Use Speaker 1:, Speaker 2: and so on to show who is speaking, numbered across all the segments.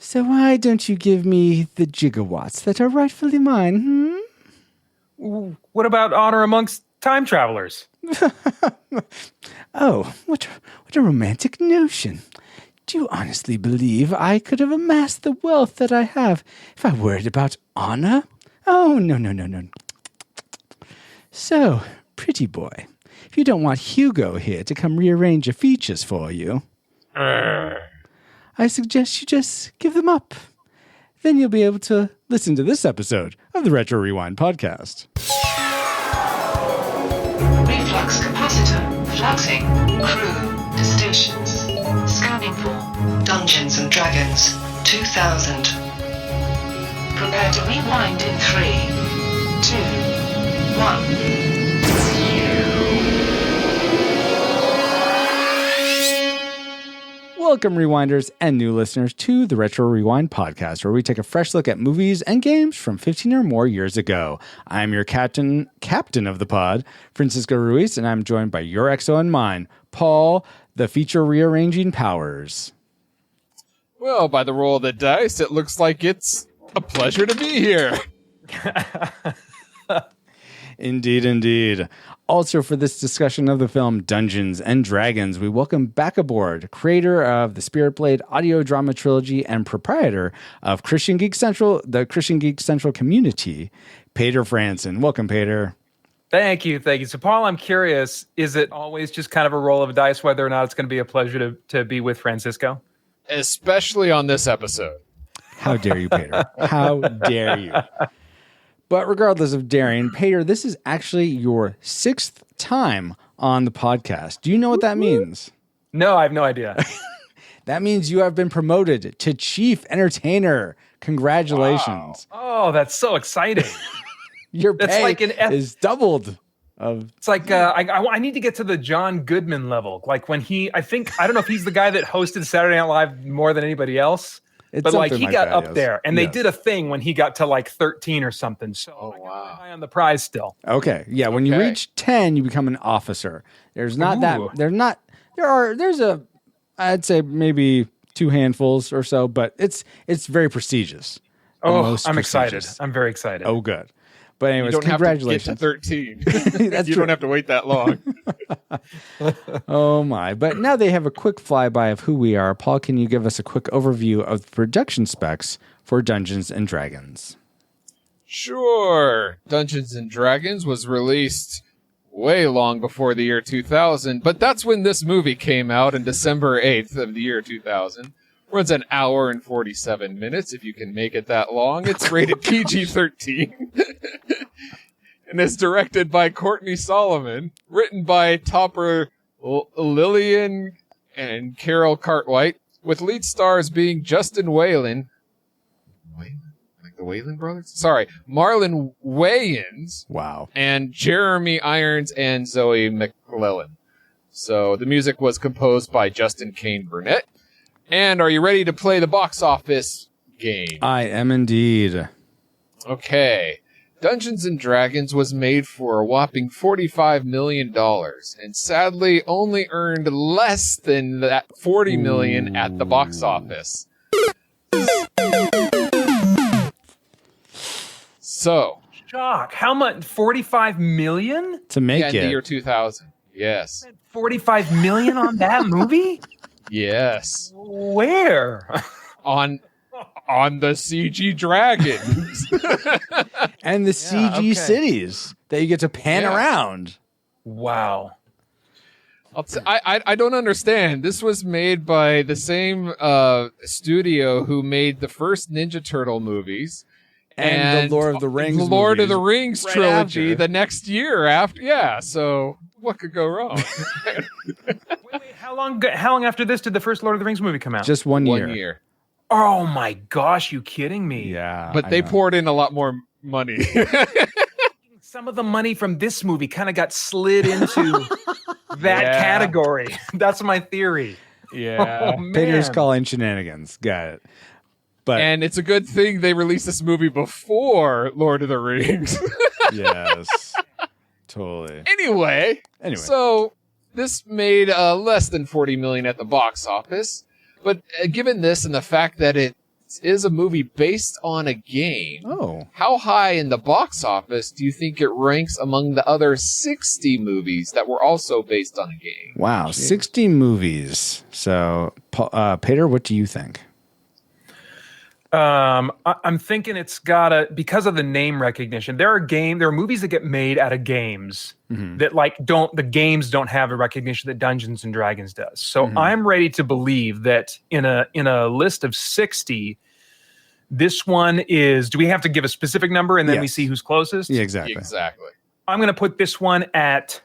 Speaker 1: So why don't you give me the gigawatts that are rightfully mine,
Speaker 2: What about honor amongst time travelers?
Speaker 1: Oh, what a romantic notion. Do you honestly believe I could have amassed the wealth that I have if I worried about honor? Oh, no. So, pretty boy, if you don't want Hugo here to come rearrange your features for you, I suggest you just give them up. Then you'll be able to listen to this episode of the Retro Rewind podcast.
Speaker 3: Reflux capacitor, fluxing, crew, to stations. Scanning for Dungeons and Dragons 2000. Prepare to rewind in 3, 2, 1.
Speaker 1: Welcome, Rewinders and new listeners, to the Retro Rewind podcast, where we take a fresh look at movies and games from 15 or more years ago. I'm your captain of the pod, Francisco Ruiz, and I'm joined by your XO and mine, Paul, the feature rearranging powers.
Speaker 4: Well, by the roll of the dice, it looks like it's a pleasure to be here.
Speaker 1: Indeed. Also, for this discussion of the film Dungeons and Dragons, we welcome back aboard creator of the Spirit Blade audio drama trilogy and proprietor of Christian Geek Central, the Christian Geek Central community, Peter Franson. Welcome, Peter.
Speaker 2: Thank you. So, Paul, I'm curious, is it always just kind of a roll of dice whether or not it's going to be a pleasure to be with Francisco?
Speaker 4: Especially on this episode.
Speaker 1: How dare you, Peter? How dare you? But regardless of daring, Peter, this is actually your 6th time on the podcast. Do you know what that means?
Speaker 2: No, I have no idea.
Speaker 1: That means you have been promoted to Chief Entertainer. Congratulations.
Speaker 2: Wow. Oh, that's so exciting.
Speaker 1: Your pay is doubled.
Speaker 2: It's like I need to get to the John Goodman level. Like when I don't know if he's the guy that hosted Saturday Night Live more than anybody else. But like he got up there, and they did a thing when he got to like 13 or something. So wow, high on the prize still.
Speaker 1: Okay, yeah. When you reach 10, you become an officer. There's not that. There's I'd say maybe 2 handfuls or so, but it's very prestigious.
Speaker 2: Oh, I'm excited. I'm very excited.
Speaker 1: Oh, good. But anyways, congratulations.
Speaker 4: Have to get to 13. That's you don't have to wait that long.
Speaker 1: Oh, my. But now they have a quick flyby of who we are. Paul, can you give us a quick overview of the production specs for Dungeons and Dragons?
Speaker 4: Sure. Dungeons and Dragons was released way long before the year 2000, but that's when this movie came out on December 8th of the year 2000. Runs an hour and 47 minutes, if you can make it that long. It's rated PG-13. And it's directed by Courtney Solomon. Written by Topper Lillian and Carol Cartwright. With lead stars being Justin Whalen. Like the Whalen brothers? Sorry. Marlon Wayans.
Speaker 1: Wow.
Speaker 4: And Jeremy Irons and Zoe McClellan. So the music was composed by Justin Kane Burnett. And are you ready to play the box office game?
Speaker 1: I am indeed.
Speaker 4: Okay. Dungeons and Dragons was made for a whopping $45 million, and sadly only earned less than that $40 million at the box office. So.
Speaker 2: Shock. How much? 45 million?
Speaker 1: To make it.
Speaker 4: In the year 2000. Yes.
Speaker 2: 45 million on that movie?
Speaker 4: Yes.
Speaker 2: Where?
Speaker 4: On the CG dragons.
Speaker 1: And the CG cities that you get to pan around.
Speaker 2: Wow.
Speaker 4: I don't understand. This was made by the same studio who made the first Ninja Turtle movies.
Speaker 1: And the Lord of the Rings
Speaker 4: The Lord of the
Speaker 1: movies
Speaker 4: Rings
Speaker 1: right
Speaker 4: trilogy
Speaker 1: after.
Speaker 4: The next year after. Yeah, so what could go wrong?
Speaker 2: Wait, how long after this did the first Lord of the Rings movie come out?
Speaker 1: Just 1 year.
Speaker 4: 1 year.
Speaker 2: Oh my gosh, you kidding me?
Speaker 1: Yeah.
Speaker 4: But they poured in a lot more money.
Speaker 2: Some of the money from this movie kind of got slid into that category. That's my theory.
Speaker 4: Yeah.
Speaker 2: Oh, man.
Speaker 1: Peter's calling shenanigans. Got it. But
Speaker 4: And it's a good thing they released this movie before Lord of the Rings.
Speaker 1: yes. Totally.
Speaker 4: Anyway. So this made less than $40 million at the box office. But given this and the fact that it is a movie based on a game.
Speaker 1: Oh.
Speaker 4: How high in the box office do you think it ranks among the other 60 movies that were also based on a game?
Speaker 1: Wow, 60 movies. So, Peter, what do you think?
Speaker 2: I'm thinking it's gotta, because of the name recognition. There are movies that get made out of games that the games don't have a recognition that Dungeons and Dragons does. So I'm ready to believe that in a list of 60, this one is. Do we have to give a specific number and then we see who's closest?
Speaker 1: Yeah, exactly.
Speaker 2: I'm going to put this one at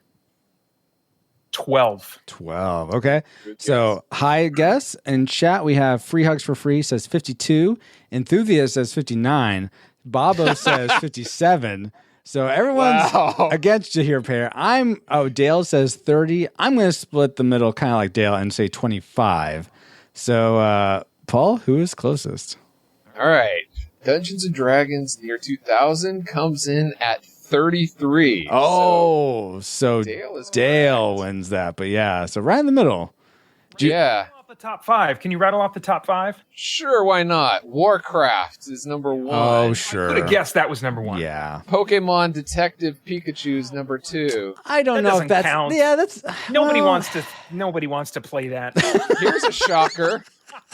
Speaker 2: 12.
Speaker 1: 12. Okay. So high guess. In chat, we have Free Hugs for Free says 52. Enthusiast says 59. Bobo says 57. So everyone's against you here, Peter. Dale says 30. I'm going to split the middle, kind of like Dale, and say 25. So, Paul, who is closest?
Speaker 4: All right. Dungeons and Dragons, the year 2000, comes in at 33.
Speaker 1: Oh, so Dale
Speaker 4: correct.
Speaker 1: wins that. But yeah, so right in the middle.
Speaker 2: Off the top 5. Can you rattle off the top 5?
Speaker 4: Sure, why not? Warcraft is number 1.
Speaker 1: Oh, sure.
Speaker 2: I could have guessed that was number 1.
Speaker 1: Yeah.
Speaker 4: Pokemon Detective Pikachu is number 2.
Speaker 1: I don't know if that's
Speaker 2: count.
Speaker 1: Yeah, that's
Speaker 2: Nobody wants to play that.
Speaker 4: Here's a shocker.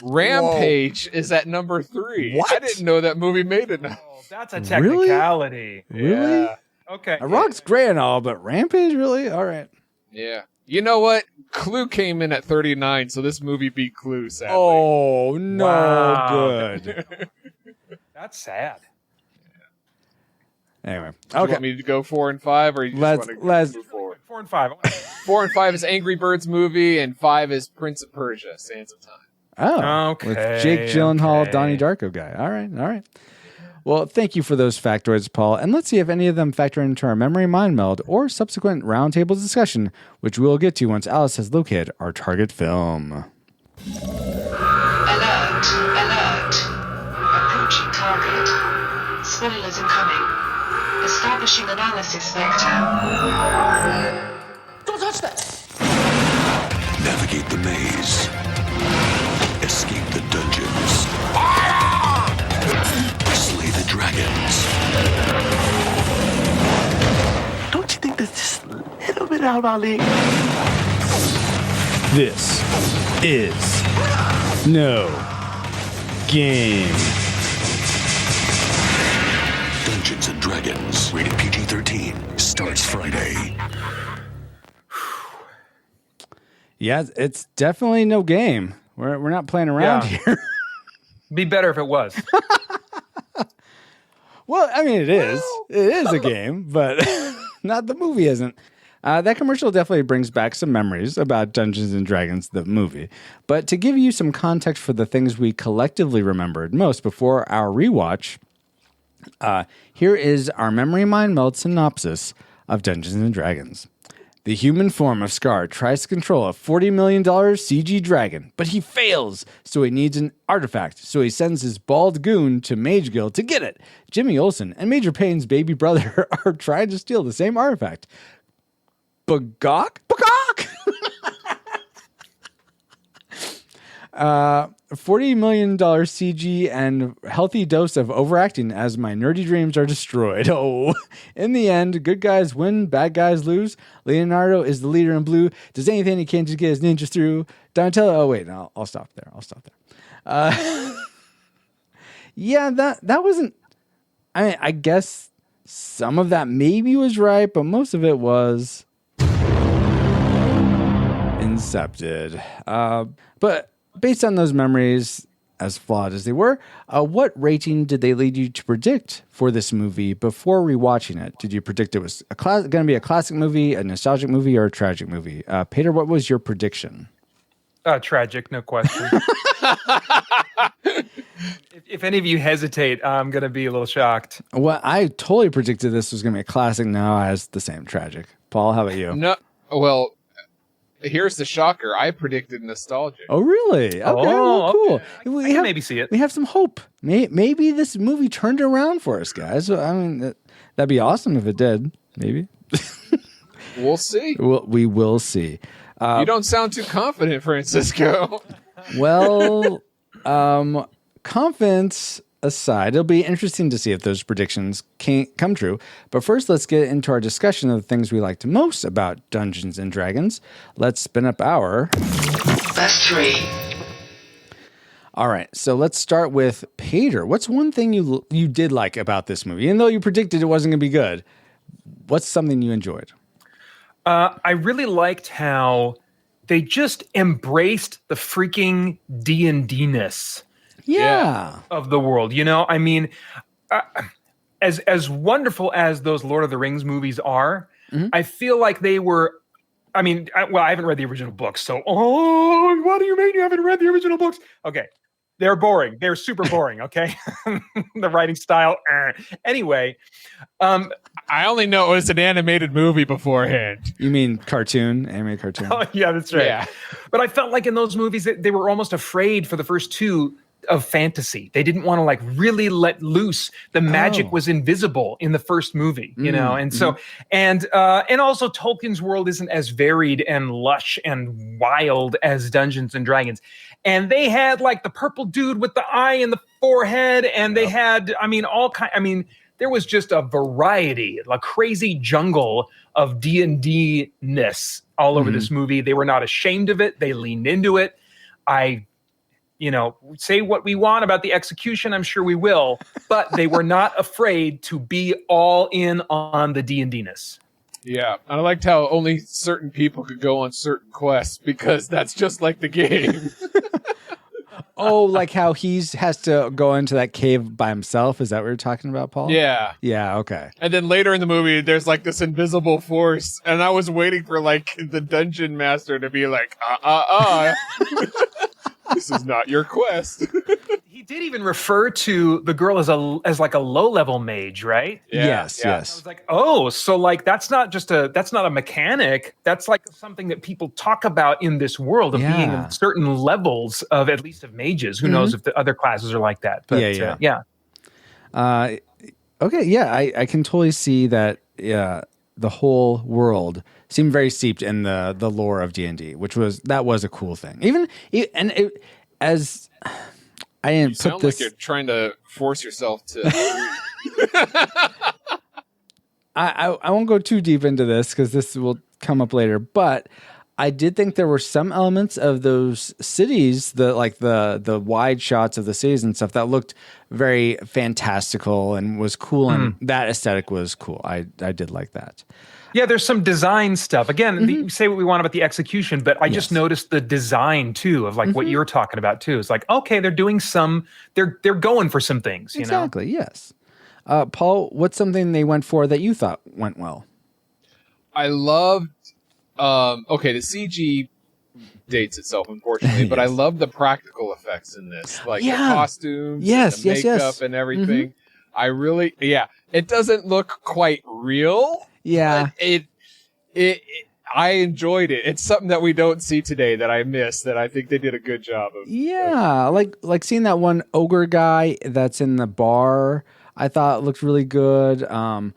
Speaker 4: Rampage is at number 3.
Speaker 1: What?
Speaker 4: I didn't know that movie made it.
Speaker 2: Oh, that's a technicality.
Speaker 1: Really?
Speaker 2: Yeah. Okay.
Speaker 1: Rock's great and all, but Rampage, really? All right.
Speaker 4: Yeah. You know what? Clue came in at 39, so this movie beat Clue, sadly.
Speaker 1: Oh, no
Speaker 2: Wow.
Speaker 1: good.
Speaker 2: That's sad.
Speaker 1: Anyway,
Speaker 4: Do you want me to go 4 and 5, or you just
Speaker 1: Let's-
Speaker 4: want to
Speaker 1: let's-
Speaker 4: move forward?
Speaker 2: 4 and 5.
Speaker 4: 4 and 5 is Angry Birds movie, and 5 is Prince of Persia, Sands of Time.
Speaker 1: Oh,
Speaker 2: Okay,
Speaker 1: with Jake Gyllenhaal,
Speaker 2: okay.
Speaker 1: Donnie Darko guy. All right. Well, thank you for those factoids, Paul. And let's see if any of them factor into our memory mind meld or subsequent roundtable discussion, which we'll get to once Alice has located our target film.
Speaker 3: Alert, alert. Approaching target. Spoilers incoming. Establishing analysis vector.
Speaker 5: Don't touch that!
Speaker 6: Navigate the maze. Escape the dungeons. Slay the dragons.
Speaker 5: Don't you think that's just a little bit out of our league?
Speaker 1: This is No Game.
Speaker 6: Dungeons and Dragons. Rated PG-13. Starts Friday.
Speaker 1: Yeah, it's definitely no game. We're not playing around here.
Speaker 2: Be better if it was.
Speaker 1: Well, I mean, it is. It is a game, but not the movie isn't. That commercial definitely brings back some memories about Dungeons and Dragons, the movie. But to give you some context for the things we collectively remembered most before our rewatch, here is our memory mind meld synopsis of Dungeons and Dragons. The human form of Scar tries to control a $40 million CG dragon, but he fails, so he needs an artifact. So he sends his bald goon to Mage Guild to get it. Jimmy Olsen and Major Payne's baby brother are trying to steal the same artifact. Bagok? $40 million CG and healthy dose of overacting as my nerdy dreams are destroyed. Oh, in the end, good guys win, bad guys lose. Leonardo is the leader in blue. Does anything he can to get his ninjas through. Donatello. Oh wait, no, I'll stop there. Yeah, that wasn't. I mean, I guess some of that maybe was right, but most of it was incepted. But based on those memories, as flawed as they were, what rating did they lead you to predict for this movie before rewatching it? Did you predict it was going to be a classic movie, a nostalgic movie, or a tragic movie? Peter, what was your prediction?
Speaker 2: Tragic, no question. If any of you hesitate, I'm going to be a little shocked.
Speaker 1: Well, I totally predicted this was going to be a classic. Now I has the same tragic. Paul, how about you?
Speaker 4: No, well, here's the shocker. I predicted nostalgia.
Speaker 1: Oh, really? Okay, well, cool.
Speaker 2: Okay. I can maybe see it.
Speaker 1: We have some hope. Maybe this movie turned around for us, guys. I mean, that'd be awesome if it did. Maybe.
Speaker 4: We'll see.
Speaker 1: We will see.
Speaker 4: You don't sound too confident, Francisco.
Speaker 1: Well, confidence aside, it'll be interesting to see if those predictions can come true. But first, let's get into our discussion of the things we liked most about Dungeons and Dragons. Let's spin up our
Speaker 3: Best 3.
Speaker 1: All right, so let's start with Peter. What's one thing you did like about this movie? Even though you predicted it wasn't going to be good, what's something you enjoyed?
Speaker 2: I really liked how they just embraced the freaking D&D-ness of the world. You know, I mean, as wonderful as those Lord of the Rings movies are, I feel like they were. I mean, I haven't read the original books, so what do you mean you haven't read the original books? Okay, they're boring. They're super boring. Okay, the writing style. Anyway,
Speaker 4: I only know it was an animated movie beforehand.
Speaker 1: You mean animated cartoon?
Speaker 2: Oh, yeah, that's right.
Speaker 4: Yeah.
Speaker 2: But I felt like in those movies that they were almost afraid for the first two of fantasy. They didn't want to like really let loose. The magic was invisible in the first movie, you know? And so, and also Tolkien's world isn't as varied and lush and wild as Dungeons and Dragons. And they had like the purple dude with the eye and the forehead. And they had, there was just a variety, a crazy jungle of D&D-ness all over this movie. They were not ashamed of it. They leaned into it. Say what we want about the execution, I'm sure we will, but they were not afraid to be all in on the D&D-ness.
Speaker 4: Yeah, and I liked how only certain people could go on certain quests because that's just like the game.
Speaker 1: Oh, like how he has to go into that cave by himself? Is that what you're talking about, Paul?
Speaker 4: Yeah.
Speaker 1: Yeah, okay.
Speaker 4: And then later in the movie, there's like this invisible force, and I was waiting for like the dungeon master to be like, this is not your quest.
Speaker 2: He did even refer to the girl as like a low-level mage, right?
Speaker 4: Yeah,
Speaker 1: yes.
Speaker 2: I was like, oh, so like that's not a mechanic. That's like something that people talk about in this world of being in certain levels of at least of mages. Who knows if the other classes are like that? But yeah.
Speaker 1: Okay, yeah, I can totally see that. Yeah, the whole world seemed very steeped in the lore of D&D, which was a cool thing. I didn't
Speaker 4: sound like you're trying to force yourself to.
Speaker 1: I won't go too deep into this because this will come up later, but I did think there were some elements of those cities, the wide shots of the cities and stuff that looked very fantastical and was cool, and that aesthetic was cool. I did like that.
Speaker 2: Yeah, there's some design stuff. Again, we say what we want about the execution, but I just noticed the design too of like what you're talking about too. It's like, okay, they're doing they're going for some things, you know?
Speaker 1: Exactly, yes. Paul, what's something they went for that you thought went well?
Speaker 4: I loved, the CG dates itself, unfortunately, but I love the practical effects in this, like the costumes, the makeup, and everything. I really, it doesn't look quite real.
Speaker 1: Yeah,
Speaker 4: I enjoyed it. It's something that we don't see today that I miss. That I think they did a good job of.
Speaker 1: Yeah, like seeing that one ogre guy that's in the bar. I thought looked really good. The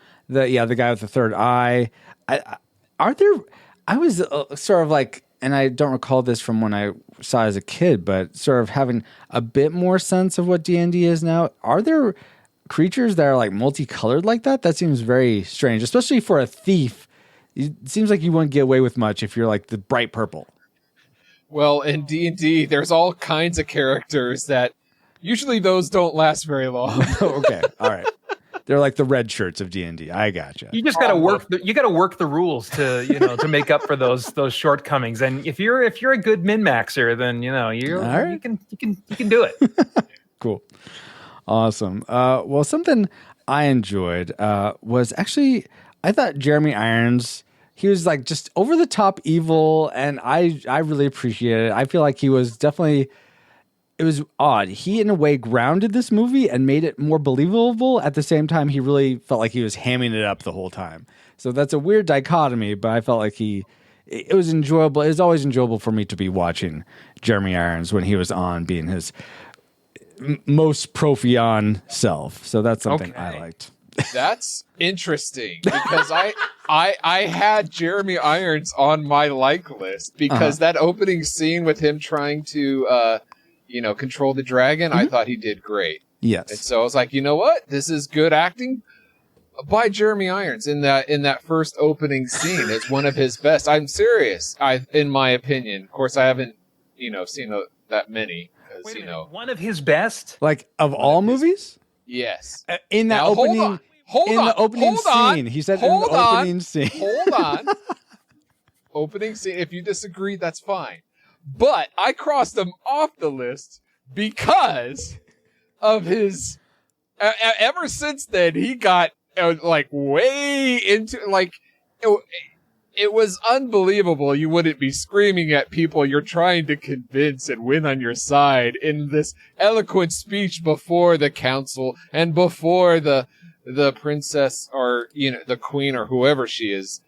Speaker 1: guy with the third eye. I was sort of like, and I don't recall this from when I saw it as a kid, but sort of having a bit more sense of what D&D is now. Are there creatures that are like multicolored like that? That seems very strange, especially for a thief. It seems like you wouldn't get away with much if you're like the bright purple.
Speaker 4: Well, in D&D, there's all kinds of characters that usually those don't last very long.
Speaker 1: Okay, all right. They're like the red shirts of D&D. I gotcha.
Speaker 2: You just got to work. You got to work the rules to to make up for those shortcomings. And if you're a good min-maxer, then you can do it.
Speaker 1: Cool. Awesome. Well, something I enjoyed was actually, I thought Jeremy Irons, he was like just over the top evil, and I really appreciated it. I feel like he was definitely, it was odd. He in a way grounded this movie and made it more believable. At the same time, he really felt like he was hamming it up the whole time. So that's a weird dichotomy, but I felt like it was enjoyable. It was always enjoyable for me to be watching Jeremy Irons when he was on, being his most Profion self. So that's something I liked.
Speaker 4: That's interesting because I had Jeremy Irons on my like list because that opening scene with him trying to Control the Dragon, I thought he did great.
Speaker 1: Yes.
Speaker 4: And so I was like, you know what? This is good acting by Jeremy Irons in that first opening scene. It's one of his best. I'm serious. In my opinion. Of course, I haven't, seen that many.
Speaker 2: Wait a minute, one of his best?
Speaker 1: Like of all movies?
Speaker 4: Yes.
Speaker 1: In that
Speaker 4: now,
Speaker 1: opening. The opening scene. He said in the opening scene.
Speaker 4: Hold on. Opening scene. If you disagree, that's fine. But I crossed him off the list because of his. Ever since then, he got way into it was unbelievable. You wouldn't be screaming at people you're trying to convince and win on your side in this eloquent speech before the council and before the princess or the queen or whoever she is.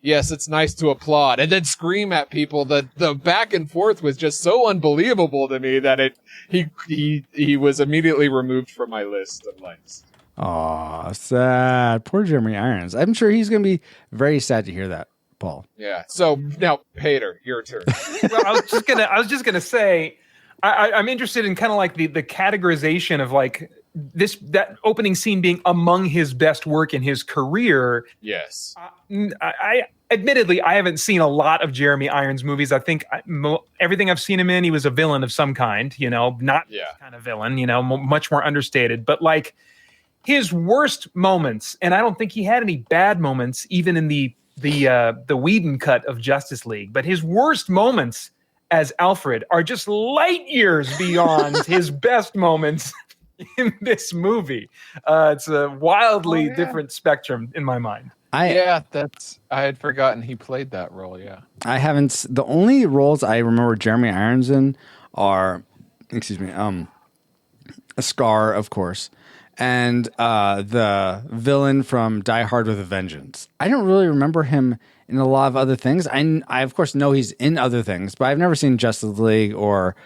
Speaker 4: Yes, it's nice to applaud and then scream at people. The back and forth was just so unbelievable to me that he was immediately removed from my list of likes.
Speaker 1: Aw, sad. Poor Jeremy Irons. I'm sure he's going to be very sad to hear that, Paul.
Speaker 4: Yeah. So now, Peter, your turn.
Speaker 2: Well, I was just gonna say, I'm interested in kind of like the categorization of like that opening scene being among his best work in his career.
Speaker 4: Yes.
Speaker 2: I admittedly, I haven't seen a lot of Jeremy Irons movies. I think everything I've seen him in, he was a villain of some kind, not kind of villain, much more understated. But like his worst moments, and I don't think he had any bad moments, even in the Whedon cut of Justice League. But his worst moments as Alfred are just light years beyond his best moments in this movie. It's a wildly different spectrum in my mind.
Speaker 4: I had forgotten he played that role. Yeah,
Speaker 1: I haven't. The only roles I remember Jeremy Irons in are, a Scar, of course, and the villain from Die Hard with a Vengeance. I don't really remember him in a lot of other things. I of course know he's in other things, but I've never seen Justice League or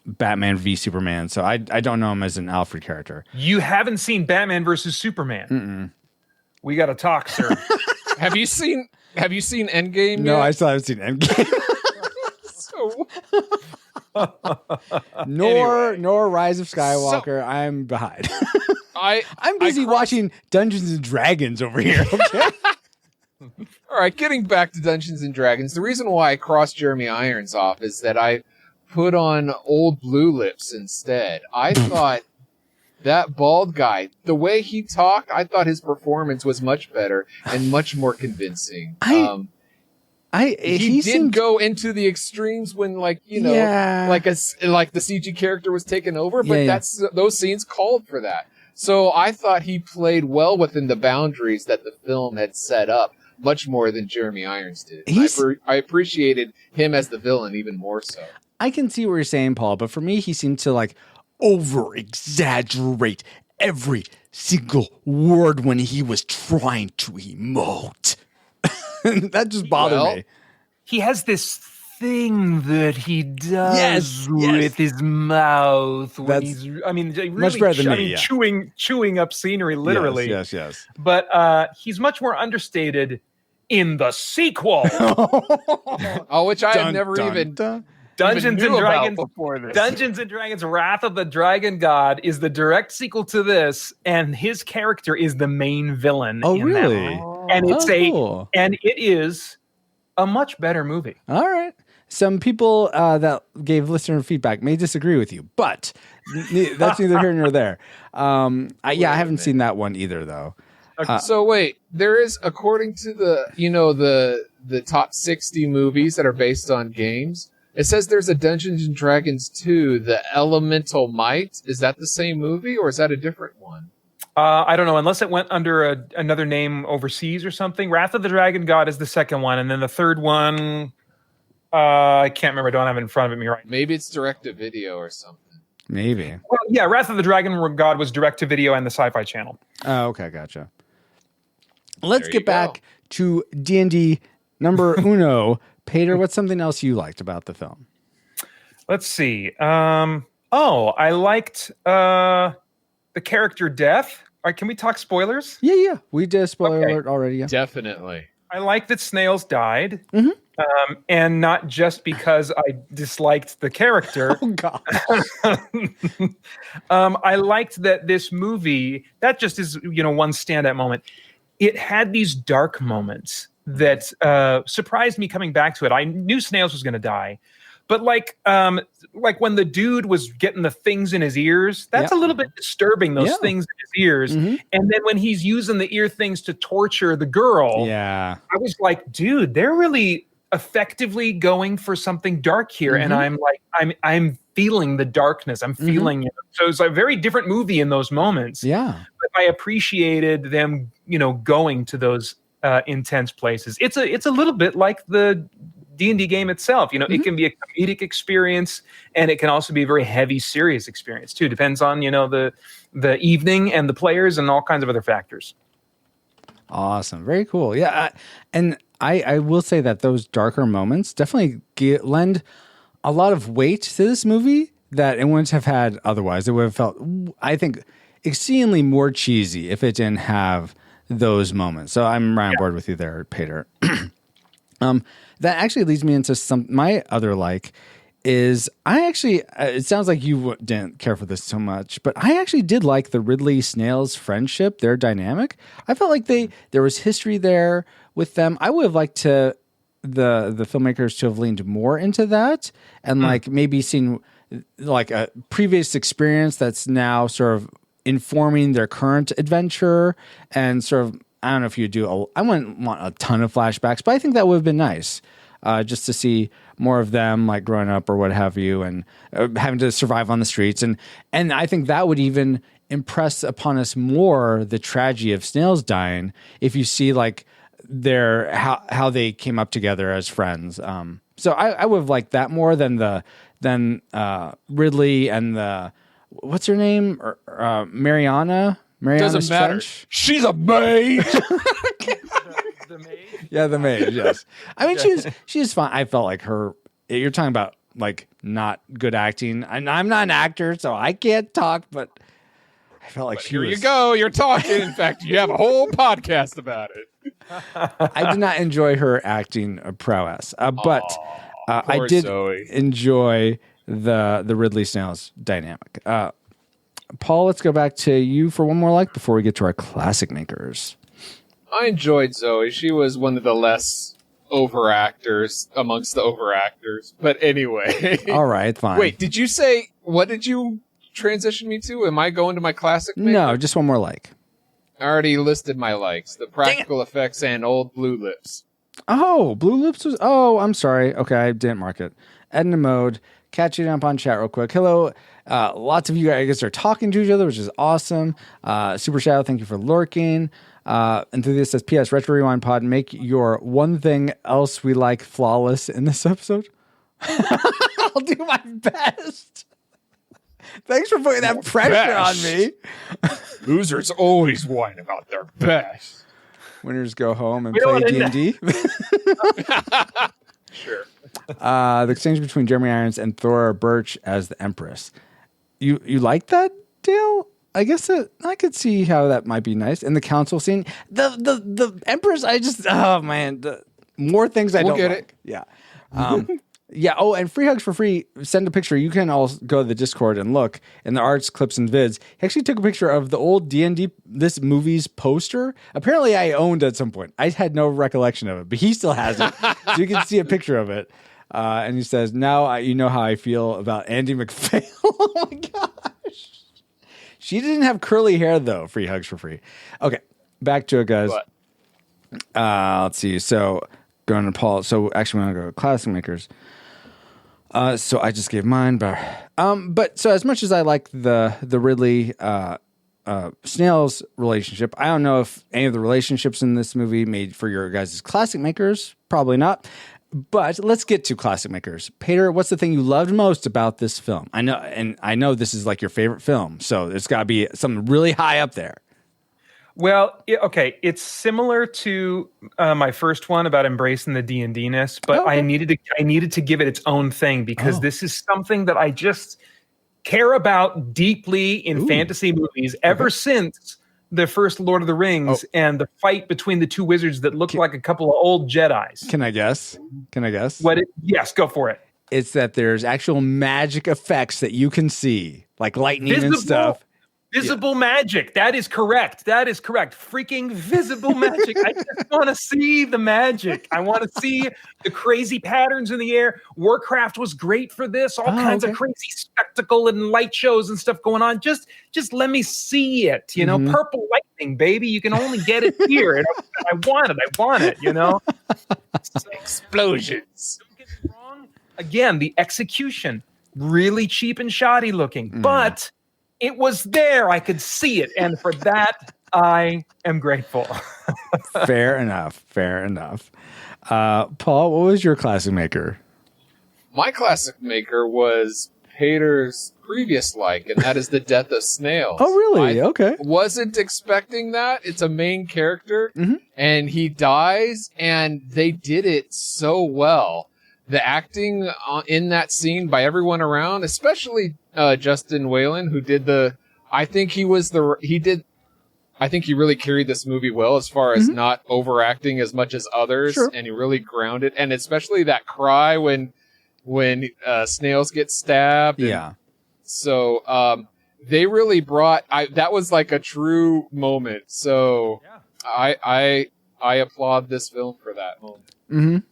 Speaker 1: Batman v Superman, so I don't know him as an Alfred character.
Speaker 2: You haven't seen Batman versus Superman?
Speaker 1: Mm-mm.
Speaker 2: We got to talk, sir.
Speaker 4: Have you seen Endgame?
Speaker 1: No,
Speaker 4: yet?
Speaker 1: I still haven't seen Endgame. Nor Rise of Skywalker. I'm behind. I'm busy watching Dungeons and Dragons over here. Okay.
Speaker 4: All right, getting back to Dungeons and Dragons. The reason why I crossed Jeremy Irons off is that I put on Old Blue Lips instead. I thought that bald guy, the way he talked, I thought his performance was much better and much more convincing. He did go into the extremes when, like the CG character was taken over, but those scenes called for that. So I thought he played well within the boundaries that the film had set up, much more than Jeremy Irons did. I appreciated him as the villain even more so.
Speaker 1: I can see what you're saying, Paul, but for me, he seemed to like over-exaggerate every single word when he was trying to emote. That just bothered me.
Speaker 2: He has this thing that he does with his mouth when he's really
Speaker 1: much better than me,
Speaker 2: chewing up scenery, literally.
Speaker 1: Yes.
Speaker 2: But he's much more understated in the sequel.
Speaker 4: Which I had never even
Speaker 2: Dungeons and Dragons
Speaker 4: before this.
Speaker 2: Dungeons and Dragons Wrath of the Dragon God is the direct sequel to this, and his character is the main villain.
Speaker 1: Oh, really?
Speaker 2: And it's
Speaker 1: cool.
Speaker 2: And it is a much better movie.
Speaker 1: All right. Some people that gave listener feedback may disagree with you, but that's neither here nor there. I haven't seen that one either, though.
Speaker 4: So wait, there is, according to the top 60 movies that are based on games, it says there's a Dungeons and Dragons 2, The Elemental Might. Is that the same movie or is that a different one?
Speaker 2: I don't know, unless it went under another name overseas or something. Wrath of the Dragon God is the second one, and then the third one, I can't remember. I don't have it in front of me right now.
Speaker 4: Maybe it's direct-to-video or something.
Speaker 1: Maybe.
Speaker 2: Well, yeah, Wrath of the Dragon God was direct-to-video and the Sci-Fi Channel.
Speaker 1: Oh, okay, gotcha. Let's get back to D&D number uno. Peter, what's something else you liked about the film?
Speaker 2: Let's see. I liked the character Death. All right, can we talk spoilers?
Speaker 1: Yeah. We did a spoiler alert already. Yeah.
Speaker 4: Definitely.
Speaker 2: I like that Snails died.
Speaker 1: Mm-hmm.
Speaker 2: And not just because I disliked the character.
Speaker 1: Oh God.
Speaker 2: I liked that this movie, that just is, one standout moment. It had these dark moments that surprised me coming back to it. I knew Snails was going to die, but like when the dude was getting the things in his ears, that's a little bit disturbing, those things in his ears. Mm-hmm. And then when he's using the ear things to torture the girl, I was like, dude, they're really effectively going for something dark here. Mm-hmm. And I'm like, I'm feeling the darkness. I'm feeling it. So it's a very different movie in those moments. Yeah. But I appreciated them, going to those intense places. It's a little bit like the D&D game itself. It can be a comedic experience, and it can also be a very heavy, serious experience too. Depends on, the evening and the players and all kinds of other factors.
Speaker 1: Awesome. Very cool. Yeah. And I will say that those darker moments definitely lend a lot of weight to this movie that it wouldn't have had otherwise. It would have felt, I think, exceedingly more cheesy if it didn't have those moments. So I'm right on board with you there, Peter. That actually leads me into my other is I actually, it sounds like you didn't care for this so much, but I actually did like the Ridley Snails friendship, their dynamic. I felt like there was history there with them. I would have liked the filmmakers to have leaned more into that and maybe seen like a previous experience that's now sort of informing their current adventure and sort of, I don't know if you do, I wouldn't want a ton of flashbacks, but I think that would have been nice. Just to see more of them like growing up or what have you and having to survive on the streets. And I think that would even impress upon us more the tragedy of Snails dying if you see like how they came up together as friends. So I would have liked that more than Ridley and what's her name? Mariana
Speaker 4: doesn't matter.
Speaker 1: Trench?
Speaker 4: She's a maid.
Speaker 2: The maid?
Speaker 1: Yeah, the maid, yes. I mean, she was fine. I felt like her, you're talking about like not good acting. I'm not an actor, so I can't talk, but I felt like
Speaker 4: here you go. You're talking. In fact, you have a whole podcast about it.
Speaker 1: I did not enjoy her acting prowess, but I did enjoy the Ridley Snails dynamic. Paul, let's go back to you for one more before we get to our classic makers.
Speaker 4: I enjoyed Zoe. She was one of the less overactors amongst the overactors. But anyway.
Speaker 1: All right, fine.
Speaker 4: Wait, did you say, what did you transition me to? Am I going to my classic maker?
Speaker 1: No, just one more like.
Speaker 4: I already listed my likes. The practical effects and Old Blue Lips.
Speaker 1: Oh, Blue Lips was... Oh, I'm sorry. Okay, I didn't mark it. Edna Mode, catching up on chat real quick. Hello. Lots of you guys are talking to each other, which is awesome. Super Shadow, thank you for lurking. Enthusiast says, P.S. Retro Rewind Pod, make your one thing else we like flawless in this episode. I'll do my best. Thanks for putting that pressure on me.
Speaker 4: Losers always whine about their best.
Speaker 1: Winners go home and play D&D.
Speaker 4: Sure.
Speaker 1: The exchange between Jeremy Irons and Thora Birch as the Empress. You like that, Dale? I guess I could see how that might be nice. And the council scene, the Empress, oh man, the more things I don't get like. It. Yeah. Yeah. Oh, and Free Hugs for Free, send a picture. You can all go to the Discord and look in the arts, clips, and vids. He actually took a picture of the old D&D, this movie's poster. Apparently I owned at some point. I had no recollection of it, but he still has it. So you can see a picture of it. And he says, now you know how I feel about Andy McPhail. Oh my gosh. She didn't have curly hair, though. Free Hugs for Free. Okay, back to it, guys. Let's see. So, going to Paul. So, actually, we're going to go to classic makers. So, I just gave mine. But so, as much as I like the Ridley Snails relationship, I don't know if any of the relationships in this movie made for your guys' classic makers. Probably not. But let's get to classic makers. Peter, what's the thing you loved most about this film? I know this is like your favorite film, so it's got to be something really high up there.
Speaker 2: Well, okay, it's similar to my first one about embracing the D&D-ness, but okay. I needed to give it its own thing because this is something that I just care about deeply in fantasy movies ever since the first Lord of the Rings and the fight between the two wizards that look like a couple of old Jedis.
Speaker 1: Can I guess?
Speaker 2: Yes, go for it.
Speaker 1: It's that there's actual magic effects that you can see, like lightning and stuff.
Speaker 2: Visible magic. That is correct. Freaking visible magic. I just want to see the magic. I want to see the crazy patterns in the air. Warcraft was great for this. All kinds of crazy spectacle and light shows and stuff going on. Just let me see it. You know, purple lightning, baby. You can only get it here. And I want it. You know,
Speaker 4: explosions.
Speaker 2: Don't get me wrong. Again, the execution really cheap and shoddy looking, but it was there. I could see it. And for that, I am grateful.
Speaker 1: Fair enough. Paul, what was your classic maker?
Speaker 4: My classic maker was Pater's previous like, and that is the death of snails.
Speaker 1: Oh, really? Okay.
Speaker 4: Wasn't expecting that. It's a main character, and he dies, and they did it so well. The acting in that scene by everyone around, especially Justin Whalen, who did I think he really carried this movie well as far as not overacting as much as others, and he really grounded, and especially that cry when snails get stabbed. So they really brought. That was like a true moment. So I applaud this film for that moment.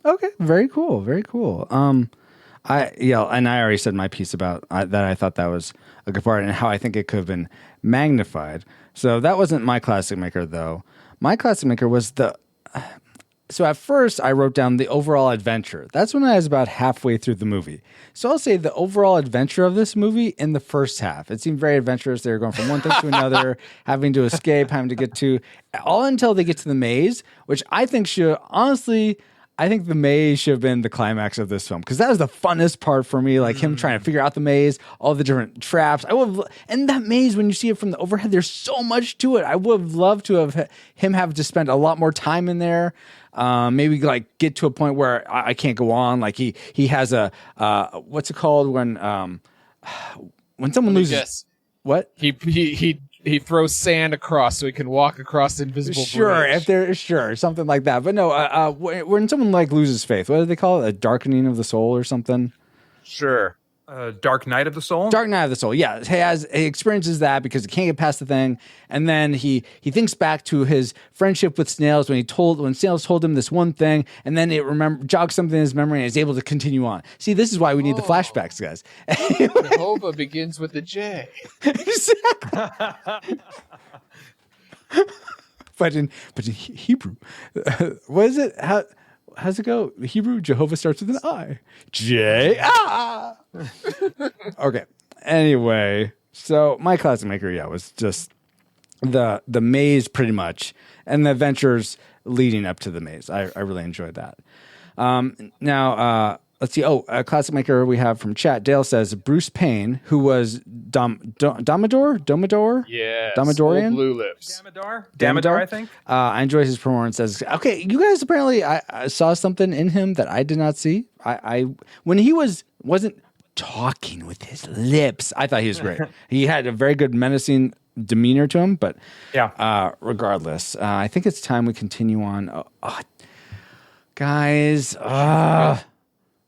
Speaker 1: Okay, very cool. And I already said my piece about that. I thought that was a good part and how I think it could have been magnified. So that wasn't my classic maker, though. My classic maker was so at first I wrote down the overall adventure. That's when I was about halfway through the movie. So I'll say the overall adventure of this movie in the first half. It seemed very adventurous. They were going from one thing to another, having to escape, having to get to, all until they get to the maze, which I think I think the maze should have been the climax of this film because that was the funnest part for me, like him trying to figure out the maze, all the different traps. And that maze, when you see it from the overhead, there's so much to it. I would have loved to have him have to spend a lot more time in there. Maybe like get to a point where I can't go on. Like he has a what's it called when someone loses?
Speaker 4: Yes.
Speaker 1: What
Speaker 4: he throws sand across so he can walk across the invisible bridge.
Speaker 1: Something like that. But no, when someone like loses faith, what do they call it? A darkening of the soul or something?
Speaker 2: Sure. Dark Night of the Soul?
Speaker 1: Dark Night of the Soul, yeah. He experiences that because he can't get past the thing. And then he thinks back to his friendship with snails when snails told him this one thing, and then it jogs something in his memory and is able to continue on. See, this is why we need the flashbacks, guys.
Speaker 4: Jehovah begins with a J.
Speaker 1: Exactly. But in Hebrew, what is it? How's it go? Hebrew, Jehovah starts with an I. J-A. Okay. Anyway, so my classic maker, was just the maze pretty much, and the adventures leading up to the maze. I really enjoyed that. Now, let's see. A classic maker we have from chat. Dale says Bruce Payne, who was Domador?
Speaker 4: Yes.
Speaker 1: Domidorian?
Speaker 4: Old Blue Lips.
Speaker 2: Damodar, I think.
Speaker 1: I enjoy his performance as, okay, you guys apparently I saw something in him that I did not see. When he wasn't talking with his lips, I thought he was great. He had a very good menacing demeanor to him, but regardless, I think it's time we continue on. Guys, I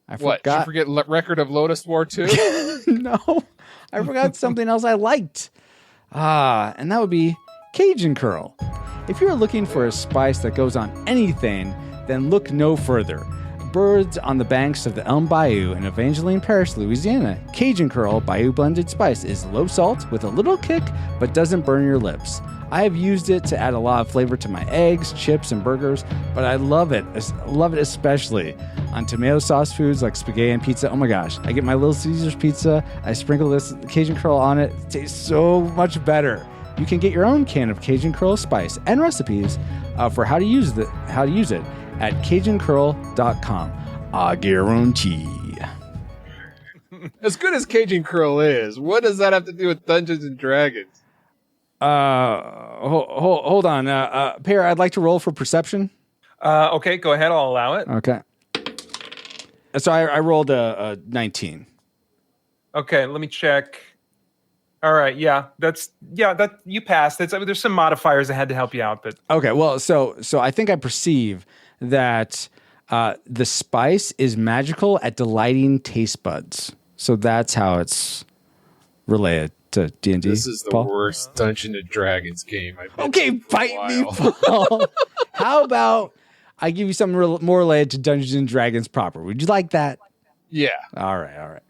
Speaker 1: forgot.
Speaker 4: What? Did you forget Record of Lotus War 2?
Speaker 1: No, I forgot something else I liked. And that would be Cajun Curl. If you're looking for a spice that goes on anything, then look no further. Birds on the banks of the Elm Bayou in Evangeline Parish, Louisiana, Cajun Curl Bayou Blended Spice is low salt with a little kick, but doesn't burn your lips. I have used it to add a lot of flavor to my eggs, chips, and burgers, but I love it especially on tomato sauce foods like spaghetti and pizza. Oh my gosh, I get my Little Caesars pizza, I sprinkle this Cajun Curl on it. It tastes so much better. You can get your own can of Cajun Curl spice and recipes for how to use it at CajunCurl.com. I guarantee.
Speaker 4: As good as Cajun Curl is, what does that have to do with Dungeons and Dragons?
Speaker 1: Hold on. Pear, I'd like to roll for perception.
Speaker 2: Okay, go ahead. I'll allow it.
Speaker 1: Okay. So I rolled a 19.
Speaker 2: Okay, let me check. All right. Yeah. That you passed. There's some modifiers that had to help you out, but
Speaker 1: Okay. Well, so I think I perceive that the spice is magical at delighting taste buds. So that's how it's related to D&D.
Speaker 4: This is the
Speaker 1: Paul?
Speaker 4: worst Dungeons and Dragons game I've been
Speaker 1: Okay,
Speaker 4: to in a
Speaker 1: bite me,
Speaker 4: while.
Speaker 1: Paul. How about I give you something more related to Dungeons and Dragons proper? Would you like that?
Speaker 4: Yeah.
Speaker 1: All right.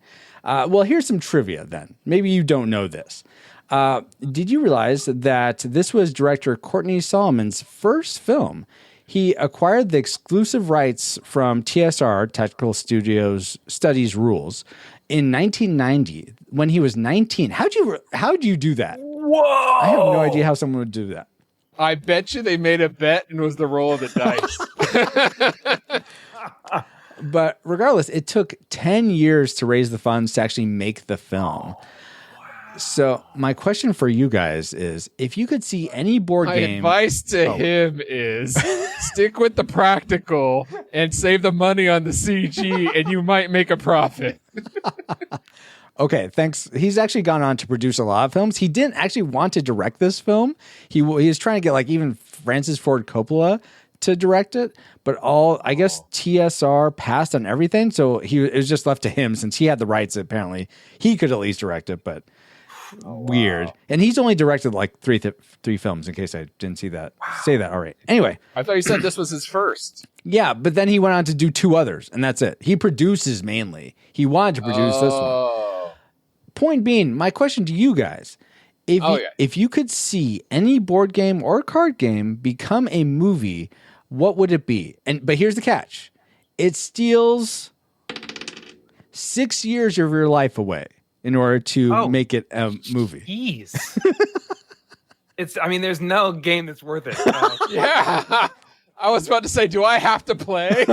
Speaker 1: Well, here's some trivia then. Maybe you don't know this. Did you realize that this was director Courtney Solomon's first film? He acquired the exclusive rights from TSR, Tactical Studies Rules, in 1990 when he was 19. How'd you do that?
Speaker 2: whoa!
Speaker 1: I have no idea how someone would do that.
Speaker 4: I bet you they made a bet and it was the roll of the dice.
Speaker 1: But regardless, it took 10 years to raise the funds to actually make the film. So my question for you guys is, if you could see any board
Speaker 4: My
Speaker 1: game...
Speaker 4: advice to him is stick with the practical and save the money on the CG and you might make a profit.
Speaker 1: Okay, thanks. He's actually gone on to produce a lot of films. He didn't actually want to direct this film. He was trying to get like even Francis Ford Coppola to direct it, but I guess TSR passed on everything, so it was just left to him since he had the rights. Apparently, he could at least direct it, but weird. And he's only directed like three films. In case I didn't say that. All right. Anyway,
Speaker 4: I thought you said this was his first.
Speaker 1: yeah, but then he went on to do 2 others, and that's it. He produces mainly. He wanted to produce this one. Point being, my question to you guys: if you could see any board game or card game become a movie, what would it be? But here's the catch: it steals 6 years of your life away in order to make it a movie.
Speaker 2: Jeez. There's no game that's worth it.
Speaker 4: Yeah. I was about to say, do I have to play?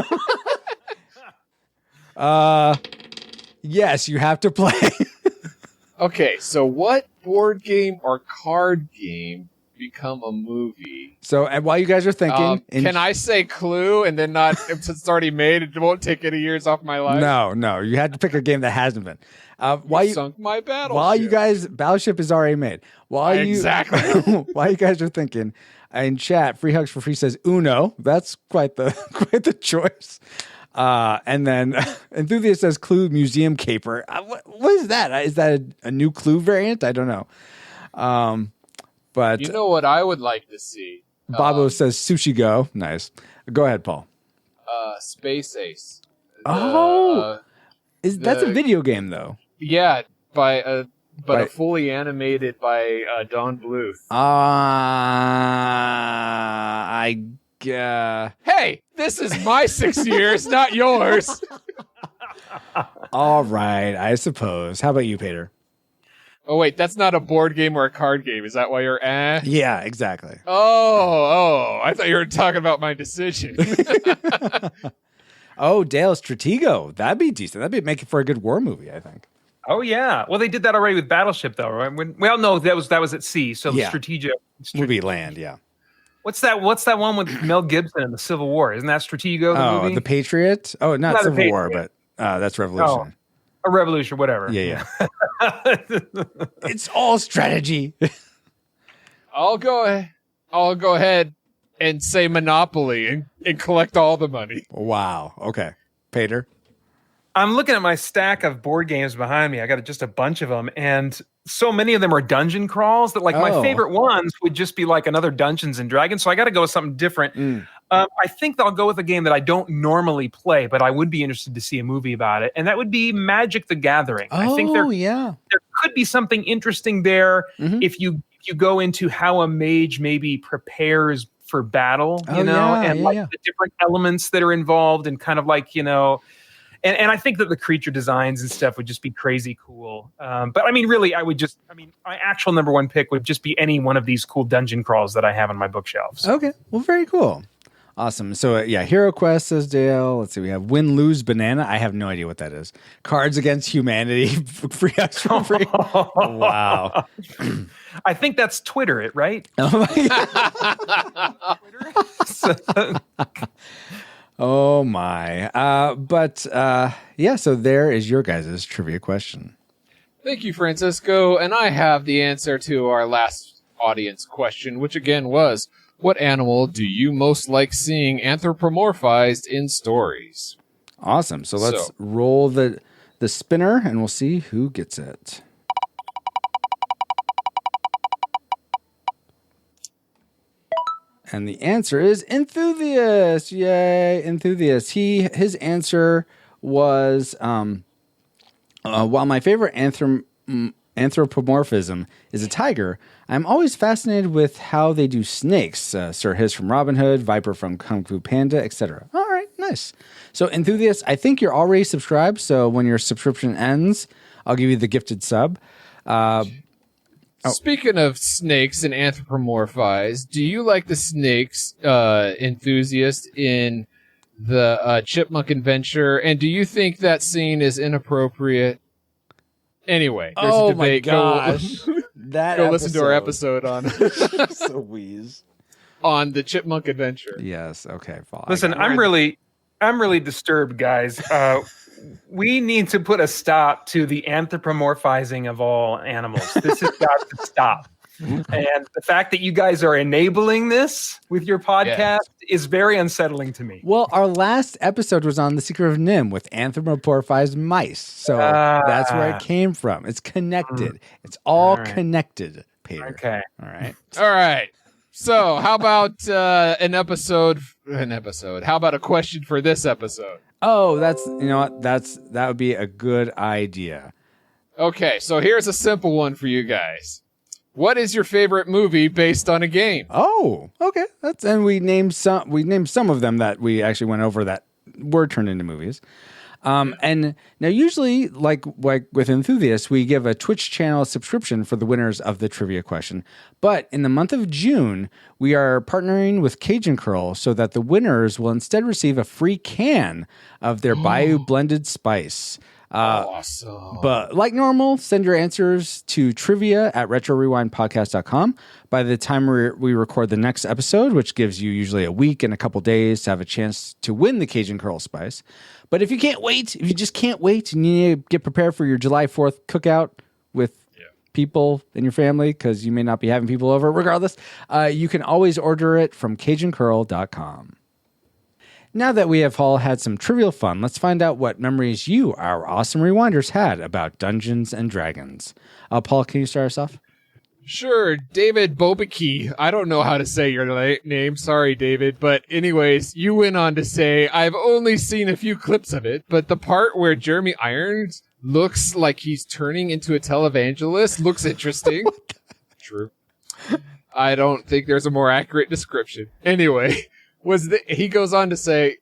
Speaker 1: Yes, you have to play.
Speaker 4: Okay, so what board game or card game become a movie?
Speaker 1: So, and while you guys are thinking,
Speaker 4: can I say Clue and then not, if it's already made, it won't take any years off my life?
Speaker 1: No, you had to pick a game that hasn't been.
Speaker 4: Sunk my battleship.
Speaker 1: While you guys, Battleship is already made.
Speaker 4: Exactly.
Speaker 1: While you guys are thinking, in chat, Free Hugs for Free says Uno. That's quite the choice. And then Enthusiast says Clue Museum Caper. What is that? Is that a new Clue variant? I don't know. But
Speaker 4: you know what I would like to see?
Speaker 1: Bobo says Sushi Go. Nice. Go ahead, Paul.
Speaker 4: Space Ace.
Speaker 1: That's a video game though.
Speaker 4: Yeah, but fully animated by Don Bluth. Hey, this is my 6 years, not yours.
Speaker 1: All right, I suppose. How about you, Peter?
Speaker 4: Oh, wait, that's not a board game or a card game. Is that why you're
Speaker 1: Yeah, exactly.
Speaker 4: Oh, I thought you were talking about my decision.
Speaker 1: Oh, Dale Stratego. That'd be decent. That'd make it for a good war movie, I think.
Speaker 2: Oh yeah. Well, they did that already with Battleship, though, right? No, that was at sea. So
Speaker 1: Yeah.
Speaker 2: Stratego
Speaker 1: Would be land, yeah.
Speaker 2: What's that one with Mel Gibson in the Civil War? Isn't that Stratego? The movie?
Speaker 1: The Patriot? Oh, not Civil War, but that's Revolution.
Speaker 2: A Revolution, whatever.
Speaker 1: Yeah. It's all strategy.
Speaker 4: I'll go ahead and say Monopoly and collect all the money.
Speaker 1: Wow. Okay. Peter?
Speaker 2: I'm looking at my stack of board games behind me. I got just a bunch of them, and so many of them are dungeon crawls that, like, my favorite ones would just be like another Dungeons and Dragons. So I got to go with something different. I think I'll go with a game that I don't normally play, but I would be interested to see a movie about it, and that would be Magic: The Gathering. I think there could be something interesting there if you go into how a mage maybe prepares for battle, and the different elements that are involved, and kind of like, And I think that the creature designs and stuff would just be crazy cool. But I mean, really, my actual number one pick would just be any one of these cool dungeon crawls that I have on my bookshelves.
Speaker 1: Okay. Well, very cool. Awesome. So, Hero Quest, says Dale. Let's see. We have Win, Lose, Banana. I have no idea what that is. Cards Against Humanity. Free Hugs for Free. Wow.
Speaker 2: I think that's Twitter, right?
Speaker 1: Oh, my God. Oh my. So there is your guys' trivia question.
Speaker 4: Thank you, Francisco. And I have the answer to our last audience question, which again was, what animal do you most like seeing anthropomorphized in stories?
Speaker 1: Awesome. So let's roll the spinner, and we'll see who gets it. And the answer is Enthusiast. Yay, Enthusiast. His answer was, while my favorite anthropomorphism is a tiger, I'm always fascinated with how they do snakes. Sir Hiss from Robin Hood, Viper from Kung Fu Panda, etc. All right, nice. So Enthusiast, I think you're already subscribed, so when your subscription ends, I'll give you the gifted sub.
Speaker 4: Speaking of snakes and anthropomorphized, do you like the snakes, Enthusiast, in the Chipmunk Adventure? And do you think that scene is inappropriate? Anyway, there's a debate.
Speaker 1: My gosh.
Speaker 4: Go listen to our episode on
Speaker 1: so wheeze.
Speaker 4: On the Chipmunk Adventure.
Speaker 1: Yes. Okay. Fine.
Speaker 2: Listen, I'm really disturbed, guys. We need to put a stop to the anthropomorphizing of all animals. This has got to stop. And the fact that you guys are enabling this with your podcast is very unsettling to me.
Speaker 1: Well, our last episode was on The Secret of Nim with anthropomorphized mice. So that's where it came from. It's connected. It's all connected, Peter.
Speaker 2: Okay.
Speaker 1: All right.
Speaker 4: All right. So how about an episode? How about a question for this episode?
Speaker 1: Oh, that would be a good idea.
Speaker 4: Okay, so here's a simple one for you guys. What is your favorite movie based on a game?
Speaker 1: Oh, okay. We named some of them that we actually went over that were turned into movies. And now usually, like with Enthusiasts, we give a Twitch channel subscription for the winners of the trivia question. But in the month of June, we are partnering with Cajun Curl so that the winners will instead receive a free can of their Bayou Blended Spice.
Speaker 4: Awesome.
Speaker 1: But like normal, send your answers to trivia@retrorewindpodcast.com. By the time we record the next episode, which gives you usually a week and a couple days to have a chance to win the Cajun Curl Spice. But if you just can't wait and you need to get prepared for your July 4th cookout with people in your family, because you may not be having people over regardless, you can always order it from CajunCurl.com. Now that we have all had some trivial fun, let's find out what memories you, our awesome rewinders, had about Dungeons and Dragons. Paul, can you start us off?
Speaker 4: Sure, David Bobicki. I don't know how to say your name. Sorry, David. But anyways, you went on to say, I've only seen a few clips of it, but the part where Jeremy Irons looks like he's turning into a televangelist looks interesting. True. I don't think there's a more accurate description. Anyway, he goes on to say,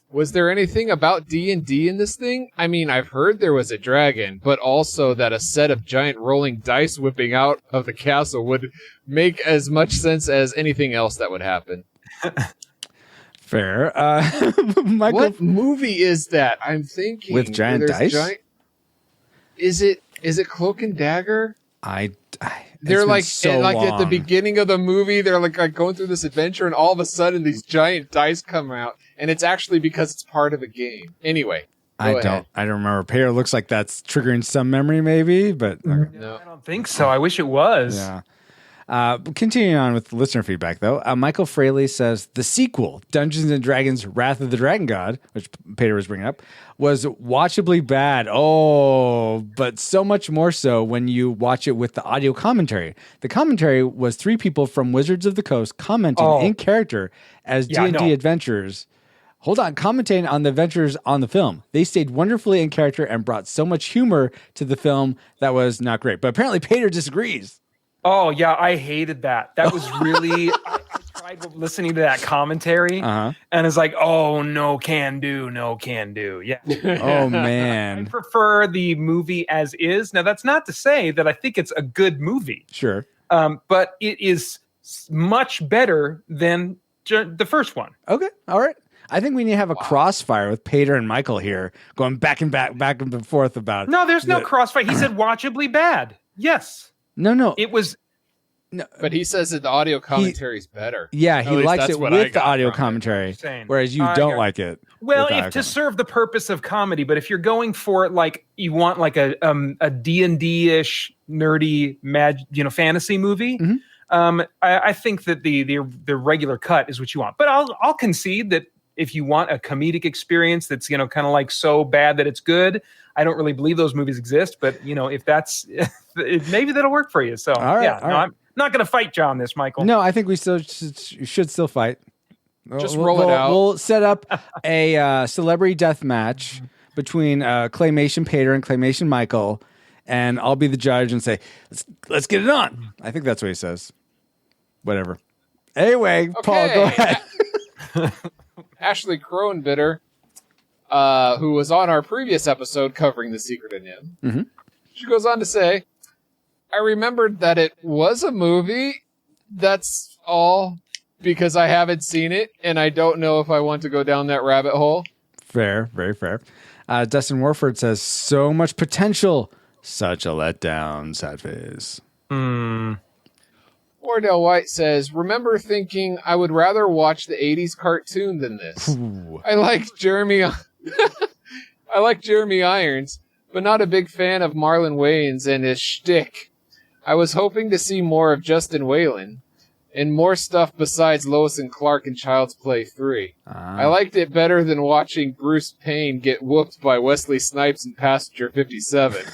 Speaker 4: was there anything about D&D in this thing? I mean, I've heard there was a dragon, but also that a set of giant rolling dice whipping out of the castle would make as much sense as anything else that would happen.
Speaker 1: Fair. Michael,
Speaker 4: what movie is that? I'm thinking
Speaker 1: with giant dice.
Speaker 4: Is it Cloak and Dagger? They're like
Speaker 1: long.
Speaker 4: At the beginning of the movie, they're like going through this adventure, and all of a sudden these giant dice come out, and it's actually because it's part of a game. Anyway, I don't
Speaker 1: remember. Peter looks like that's triggering some memory, maybe, but
Speaker 2: no, I don't think so. I wish it was.
Speaker 1: Yeah. Continuing on with listener feedback, though, Michael Fraley says the sequel, Dungeons and Dragons: Wrath of the Dragon God, which Peter was bringing up, was watchably bad. Oh, but so much more so when you watch it with the audio commentary. The commentary was 3 people from Wizards of the Coast commenting in character as D&D adventures. Hold on, commentating on the adventures on the film. They stayed wonderfully in character and brought so much humor to the film that was not great. But apparently Peter disagrees.
Speaker 2: Oh, yeah, I hated that. That was really... I tried listening to that commentary, and it's like, oh, no can do. Yeah.
Speaker 1: Oh, man.
Speaker 2: I prefer the movie as is. Now, that's not to say that I think it's a good movie.
Speaker 1: Sure.
Speaker 2: But it is much better than the first one.
Speaker 1: Okay, all right. I think we need to have a crossfire with Peter and Michael here, going back and forth about...
Speaker 2: No, there's no crossfire. He said watchably bad. Yes.
Speaker 1: No.
Speaker 2: It was
Speaker 1: No,
Speaker 4: but he says that the audio commentary is better.
Speaker 1: Yeah, he likes it with the audio
Speaker 2: from
Speaker 1: commentary, whereas you don't like it.
Speaker 2: Well, if to serve the purpose of comedy, but if you're going for like you want like a D&D-ish nerdy fantasy movie, I think that the regular cut is what you want. But I'll concede that if you want a comedic experience that's kind of like so bad that it's good, I don't really believe those movies exist. But if that's maybe that'll work for you. So I'm not going to fight John on this, Michael.
Speaker 1: No, I think we should still fight.
Speaker 4: Just roll it out.
Speaker 1: We'll set up a celebrity death match between Claymation Pater and Claymation Michael, and I'll be the judge and say, let's get it on. I think that's what he says. Whatever. Anyway, okay. Paul, go ahead.
Speaker 4: Ashley Crowenbitter, who was on our previous episode covering The Secret of Nim, she goes on to say, I remembered that it was a movie. That's all, because I haven't seen it, and I don't know if I want to go down that rabbit hole.
Speaker 1: Fair, very fair. Dustin Warford says, so much potential. Such a letdown, sad face.
Speaker 4: Ordell White says, remember thinking I would rather watch the 80s cartoon than this.
Speaker 1: Ooh.
Speaker 4: I like Jeremy Irons, but not a big fan of Marlon Wayans and his shtick. I was hoping to see more of Justin Whalen and more stuff besides Lois and Clark in Child's Play 3. I liked it better than watching Bruce Payne get whooped by Wesley Snipes in Passenger 57.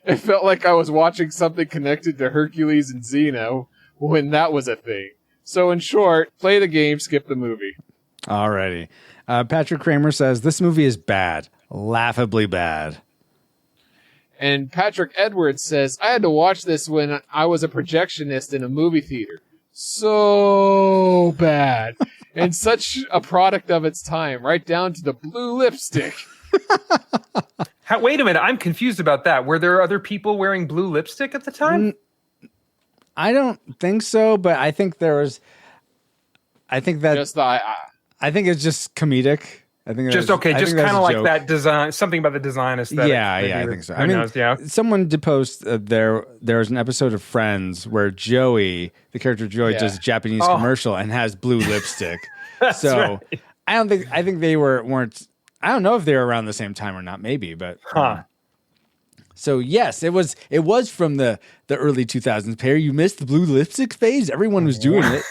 Speaker 4: It felt like I was watching something connected to Hercules and Xena when that was a thing. So in short, play the game, skip the movie.
Speaker 1: Alrighty. Patrick Kramer says, this movie is bad. Laughably bad.
Speaker 4: And Patrick Edwards says, I had to watch this when I was a projectionist in a movie theater. So bad. And such a product of its time, right down to the blue lipstick.
Speaker 2: Wait a minute, I'm confused about that. Were there other people wearing blue lipstick at the time?
Speaker 1: I don't think so, but I think there was. I think that. I think it's just comedic. I think
Speaker 2: just kind of like that design, something about the design aesthetic.
Speaker 1: Yeah, I think so. I mean, someone did post there was an episode of Friends where Joey, the character Joey, does a Japanese commercial and has blue lipstick. So right. I think they weren't. I don't know if they were around the same time or not. Maybe, but. So yes, it was from the early 2000s. Perry, you missed the blue lipstick phase. Everyone was doing it.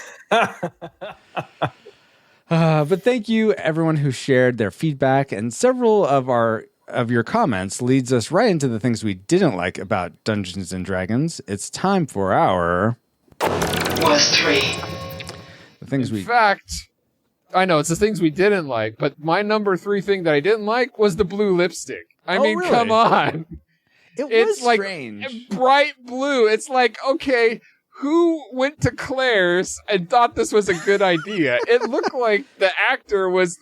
Speaker 1: But thank you, everyone who shared their feedback, and several of your comments leads us right into the things we didn't like about Dungeons and Dragons. It's time for our
Speaker 3: Worst 3.
Speaker 1: The things
Speaker 4: In fact, I know it's the things we didn't like, but my number 3 thing that I didn't like was the blue lipstick. I mean,
Speaker 1: really?
Speaker 4: Come on.
Speaker 1: It's
Speaker 4: like
Speaker 1: strange.
Speaker 4: Bright blue. It's like, okay, who went to Claire's and thought this was a good idea? It looked like the actor was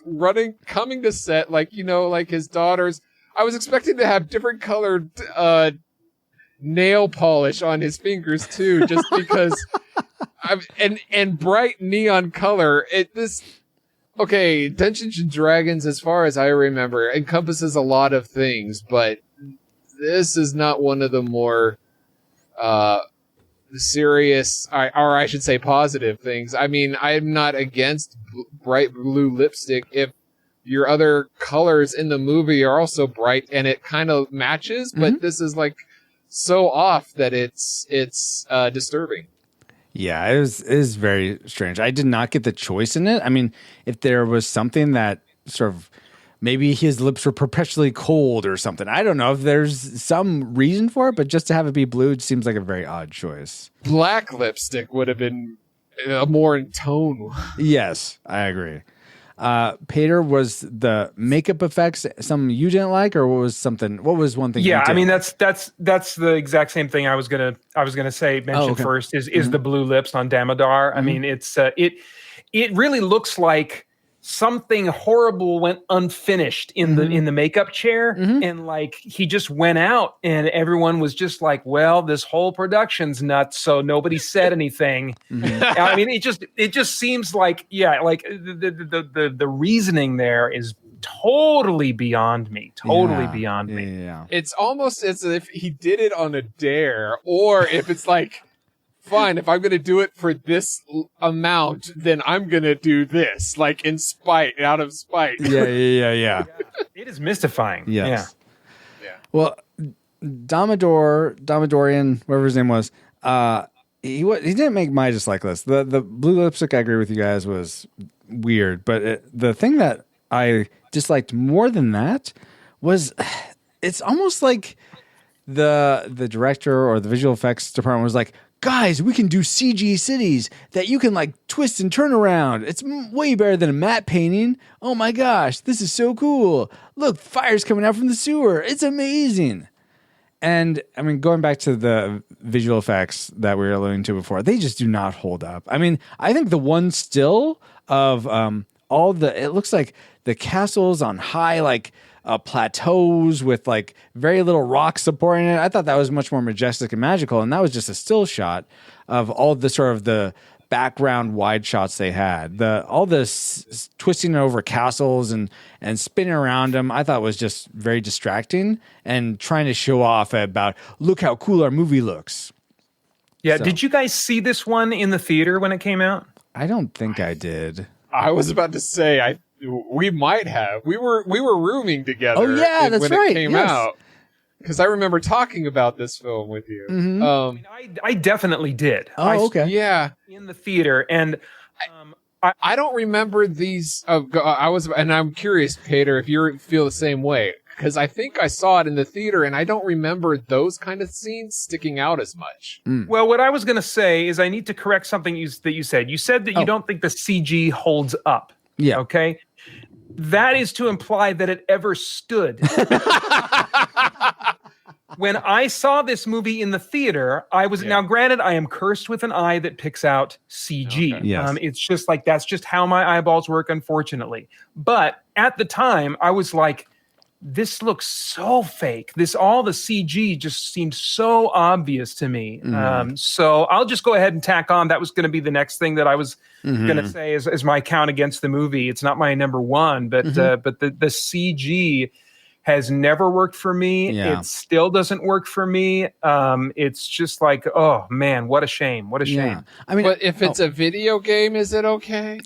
Speaker 4: coming to set, like his daughters. I was expecting to have different colored nail polish on his fingers too, just because. And bright neon color. Okay, Dungeons and Dragons, as far as I remember, encompasses a lot of things, but this is not one of the more serious, or I should say positive things. I mean, I'm not against bright blue lipstick if your other colors in the movie are also bright and it kind of matches, but this is like so off that it's disturbing.
Speaker 1: Yeah, it is very strange. I did not get the choice in it. I mean, if there was something that sort of maybe his lips were perpetually cold or something. I don't know if there's some reason for it, but just to have it be blue seems like a very odd choice.
Speaker 4: Black lipstick would have been more in tone.
Speaker 1: Yes, I agree. Peter, was the makeup effects something you didn't like, or what was one thing?
Speaker 2: Yeah, I mean that's the exact same thing I was gonna mention first is the blue lips on Damodar. I mean, it's it really looks like something horrible went unfinished in the makeup chair, and like he just went out, and everyone was just like, "Well, this whole production's nuts," so nobody said anything. I mean, it just seems like the reasoning there is totally beyond me.
Speaker 1: Yeah.
Speaker 4: It's almost as if he did it on a dare, or if it's like fine, if I'm going to do it for this amount, then I'm going to do this, like out of spite.
Speaker 1: Yeah.
Speaker 2: It is mystifying.
Speaker 1: Yes.
Speaker 2: Yeah.
Speaker 1: Well, Domidorian, whatever his name was, he didn't make my dislike list. The blue lipstick, I agree with you guys, was weird. But the thing that I disliked more than that was it's almost like the director or the visual effects department was like, guys, we can do CG cities that you can like twist and turn around. It's way better than a matte painting. Oh my gosh, this is so cool. Look, fire's coming out from the sewer. It's amazing. And I mean, going back to the visual effects that we were alluding to before, they just do not hold up. I mean, I think the one still of it looks like the castles on high, like plateaus with like very little rock supporting it. I thought that was much more majestic and magical. And that was just a still shot of all the sort of the background wide shots they had. All this twisting over castles and spinning around them, I thought was just very distracting and trying to show off about, look how cool our movie looks.
Speaker 2: Yeah. So, did you guys see this one in the theater when it came out?
Speaker 1: I don't think I did.
Speaker 4: I was about to say, we might have. We were rooming together.
Speaker 1: Oh yeah, that's
Speaker 4: when
Speaker 1: right.
Speaker 4: It came out. Because I remember talking about this film with you.
Speaker 1: Mm-hmm.
Speaker 2: I definitely did.
Speaker 1: Okay.
Speaker 4: Yeah.
Speaker 2: In the theater. And
Speaker 4: I don't remember these. And I'm curious, Peter, if you feel the same way. Because I think I saw it in the theater, and I don't remember those kind of scenes sticking out as much.
Speaker 2: Well, what I was going to say is I need to correct something that you said. You said that you don't think the CG holds up.
Speaker 1: Yeah.
Speaker 2: Okay. That is to imply that it ever stood. When I saw this movie in the theater, now granted, I am cursed with an eye that picks out CG.
Speaker 4: Okay.
Speaker 1: Yes.
Speaker 2: It's just like, that's just how my eyeballs work, unfortunately. But at the time I was like, this looks so fake. All the CG just seemed so obvious to me. So I'll just go ahead and tack on. That was going to be the next thing that I was going to say as my count against the movie. It's not my number one, but the CG has never worked for me.
Speaker 1: Yeah.
Speaker 2: It still doesn't work for me. It's just like, oh man, what a shame. What a shame.
Speaker 1: Yeah. I mean,
Speaker 4: but if it's a video game, is it okay?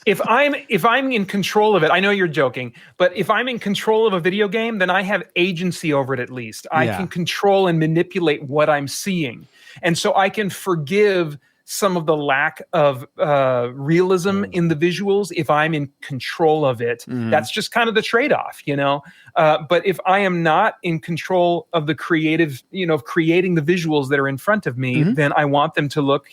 Speaker 2: If I'm in control of it, I know you're joking, but if I'm in control of a video game, then I have agency over it at least. I can control and manipulate what I'm seeing. And so I can forgive some of the lack of realism in the visuals if I'm in control of it. That's just kind of the trade-off, you know? But if I am not in control of the creative, of creating the visuals that are in front of me, then I want them to look,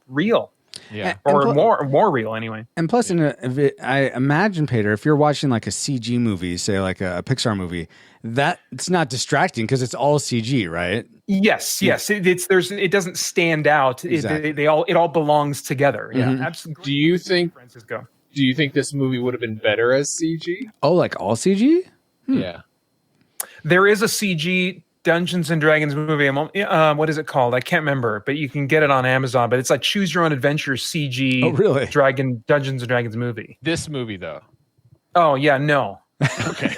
Speaker 2: real.
Speaker 4: Yeah.
Speaker 2: Or more real anyway.
Speaker 1: And plus, I imagine, Peter, if you're watching like a CG movie, say like a Pixar movie, that it's not distracting because it's all CG, right?
Speaker 2: Yes. It doesn't stand out.
Speaker 1: Exactly.
Speaker 2: It all belongs together. Yeah, absolutely.
Speaker 4: Do you think
Speaker 2: Francisco?
Speaker 4: Do you think this movie would have been better as CG?
Speaker 1: Oh, like all CG?
Speaker 4: Yeah.
Speaker 2: There is a CG Dungeons and Dragons movie. What is it called? I can't remember, but you can get it on Amazon. But it's like Choose Your Own Adventure CG.
Speaker 1: Oh, really?
Speaker 2: Dungeons and Dragons movie.
Speaker 4: This movie, though.
Speaker 2: Oh yeah, no.
Speaker 4: Okay.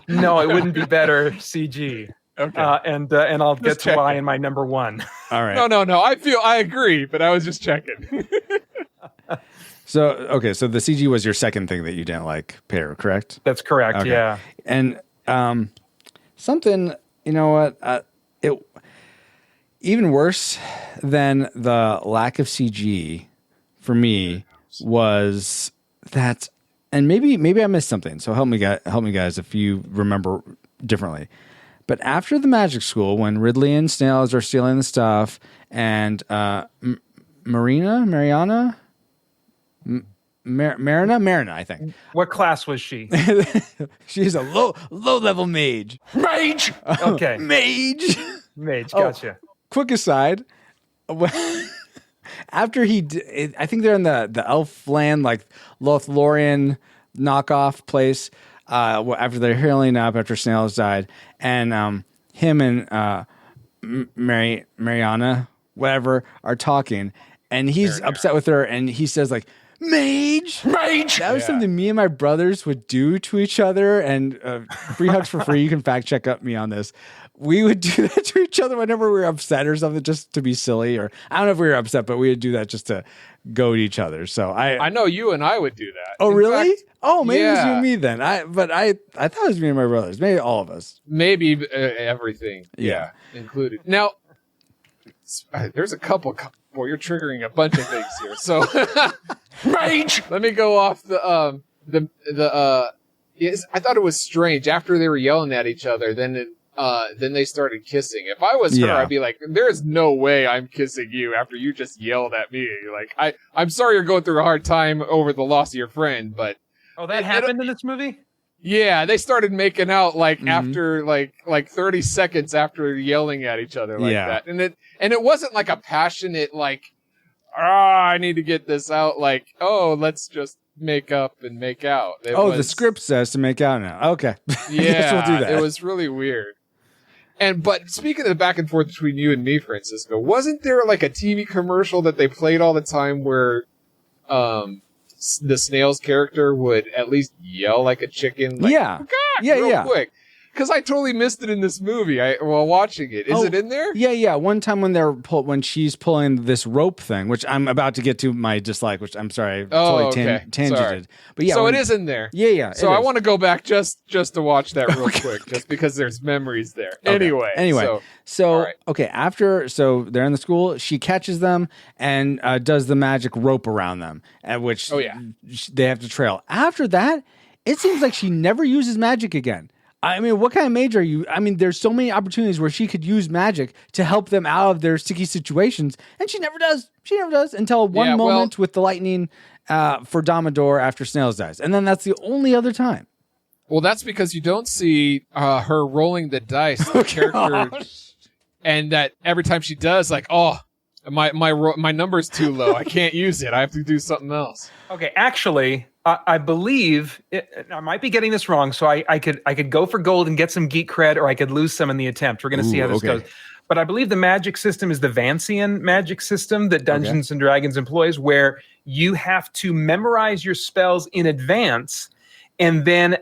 Speaker 2: No, it wouldn't be better CG.
Speaker 4: Okay.
Speaker 2: And I'll get to why in my number one.
Speaker 1: All right.
Speaker 4: No. I agree, but I was just checking.
Speaker 1: So the CG was your second thing that you didn't like, Peter, correct?
Speaker 2: That's correct.
Speaker 1: Okay.
Speaker 2: Yeah.
Speaker 1: And something, you know what? It even worse than the lack of CG for me was that, and maybe I missed something. So help me guys if you remember differently. But after the magic school, when Ridley and Snails are stealing the stuff, and Marina, I think.
Speaker 2: What class was she?
Speaker 1: She's a low level mage.
Speaker 6: Mage!
Speaker 2: Okay.
Speaker 1: Mage.
Speaker 2: Gotcha.
Speaker 1: Quick aside. After I think they're in the elf land, like Lothlorien knockoff place. After they're healing up after Snails died, and him and Mariana, whatever, are talking, and he's upset with her, and he says like, Mage. That was something me and my brothers would do to each other, and free hugs for free. You can fact check me on this. we would do that to each other whenever we were upset or something, just to be silly. Or I don't know if we were upset, but we would do that just to go at each other. So I
Speaker 4: know you and I would do that.
Speaker 1: Oh,
Speaker 4: In
Speaker 1: really?
Speaker 4: fact,
Speaker 1: Maybe it was you
Speaker 4: yeah.
Speaker 1: and me then. I thought it was me and my brothers. Maybe all of us.
Speaker 4: Maybe everything.
Speaker 1: Yeah.
Speaker 4: Included. Now, there's a couple. Boy, you're triggering a bunch of things here. So,
Speaker 2: Rage.
Speaker 4: let me go off Yes, I thought it was strange after they were yelling at each other. Then they started kissing. If I was her, I'd be like, "There's no way I'm kissing you after you just yelled at me." Like, I'm sorry you're going through a hard time over the loss of your friend, but
Speaker 2: that happened in this movie.
Speaker 4: Yeah, they started making out after like 30 seconds after yelling at each other like that, and it wasn't like a passionate I need to get this out. Like, oh, let's just make up and make out.
Speaker 1: The script says to make out now. Okay.
Speaker 4: Yeah,
Speaker 1: we'll do that.
Speaker 4: It was really weird. But speaking of the back and forth between you and me, Francisco, wasn't there like a TV commercial that they played all the time where the snail's character would at least yell like a chicken? Real quick. Because I totally missed it in this movie while watching it. Is it in there?
Speaker 1: Yeah. One time when she's pulling this rope thing, which I'm about to get to my dislike, which I'm sorry, tangented.
Speaker 4: Sorry.
Speaker 1: But yeah,
Speaker 4: so it is in there.
Speaker 1: Yeah.
Speaker 4: So I want to go back just to watch that real quick, just because there's memories there.
Speaker 1: Okay. Anyway, so
Speaker 4: right.
Speaker 1: Okay, so they're in the school. She catches them and does the magic rope around them, at which they have to trail. After that, it seems like she never uses magic again. I mean, what kind of mage are you? I mean, there's so many opportunities where she could use magic to help them out of their sticky situations, and she never does. She never does until one moment with the lightning for Domador after Snails dies. And then that's the only other time.
Speaker 4: Well, that's because you don't see her rolling the dice, the character, and that every time she does, my number's too low. I can't use it. I have to do something else.
Speaker 2: Okay, actually, I believe I might be getting this wrong. So I could go for gold and get some geek cred, or I could lose some in the attempt. We're going to see how this goes. But I believe the magic system is the Vancian magic system that Dungeons and Dragons employs, where you have to memorize your spells in advance. And then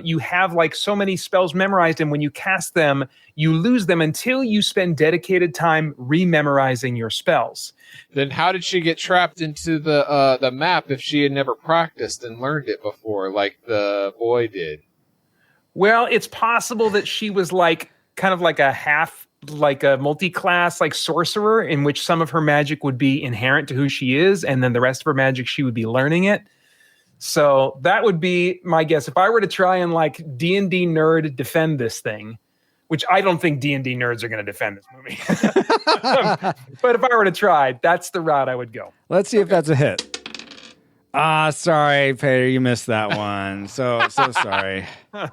Speaker 2: you have so many spells memorized, and when you cast them, you lose them until you spend dedicated time rememorizing your spells.
Speaker 4: Then how did she get trapped into the map if she had never practiced and learned it before, like the boy did?
Speaker 2: Well, it's possible that she was kind of like a multi-class sorcerer, in which some of her magic would be inherent to who she is, and then the rest of her magic she would be learning it. So that would be my guess. If I were to try and D&D nerd defend this thing, which I don't think D&D nerds are going to defend this movie. But if I were to try, that's the route I would go.
Speaker 1: Let's see if that's a hit. Sorry, Peter, you missed that one. So sorry.
Speaker 2: Wait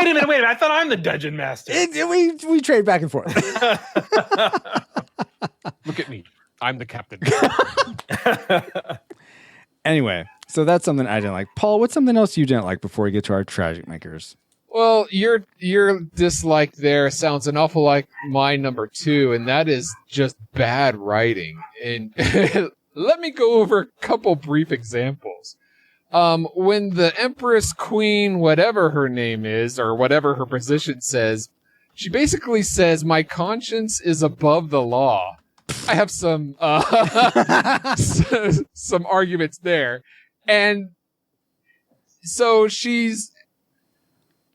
Speaker 2: a minute. I thought I'm the dungeon master.
Speaker 1: We trade back and forth.
Speaker 2: Look at me. I'm the captain.
Speaker 1: Anyway, so that's something I didn't like. Paul, what's something else you didn't like before we get to our tragic makers?
Speaker 4: Well, your dislike there sounds an awful like my number 2, and that is just bad writing. And let me go over a couple brief examples. When the Empress, Queen, whatever her name is, or whatever her position says, she basically says, "My conscience is above the law." I have some some arguments there, and so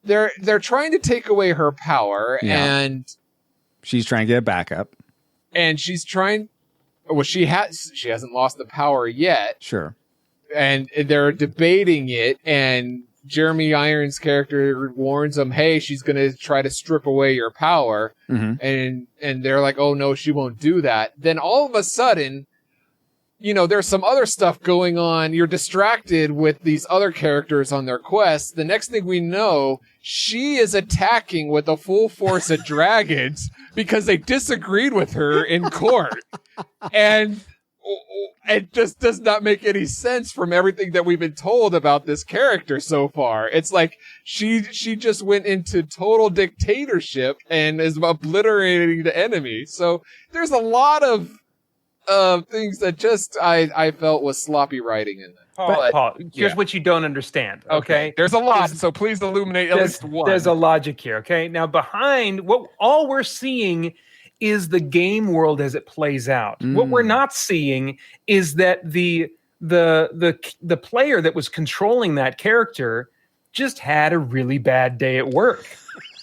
Speaker 4: they're trying to take away her power, and
Speaker 1: she's trying to get backup,
Speaker 4: and she's trying. Well, she hasn't lost the power yet.
Speaker 1: Sure,
Speaker 4: and they're debating it, and Jeremy Irons' character warns them, "Hey, she's going to try to strip away your power." Mm-hmm. And they're like, "Oh no, she won't do that." Then all of a sudden, there's some other stuff going on. You're distracted with these other characters on their quest. The next thing we know, she is attacking with a full force of dragons because they disagreed with her in court. And it just does not make any sense from everything that we've been told about this character so far. It's like she just went into total dictatorship and is obliterating the enemy. So there's a lot of things that just I felt was sloppy writing in them.
Speaker 2: Paul, here's what you don't understand. Okay,
Speaker 4: there's a lot, so please illuminate at least one.
Speaker 2: There's a logic here. Okay, now behind all we're seeing is the game world as it plays out. What we're not seeing is that the player that was controlling that character just had a really bad day at work.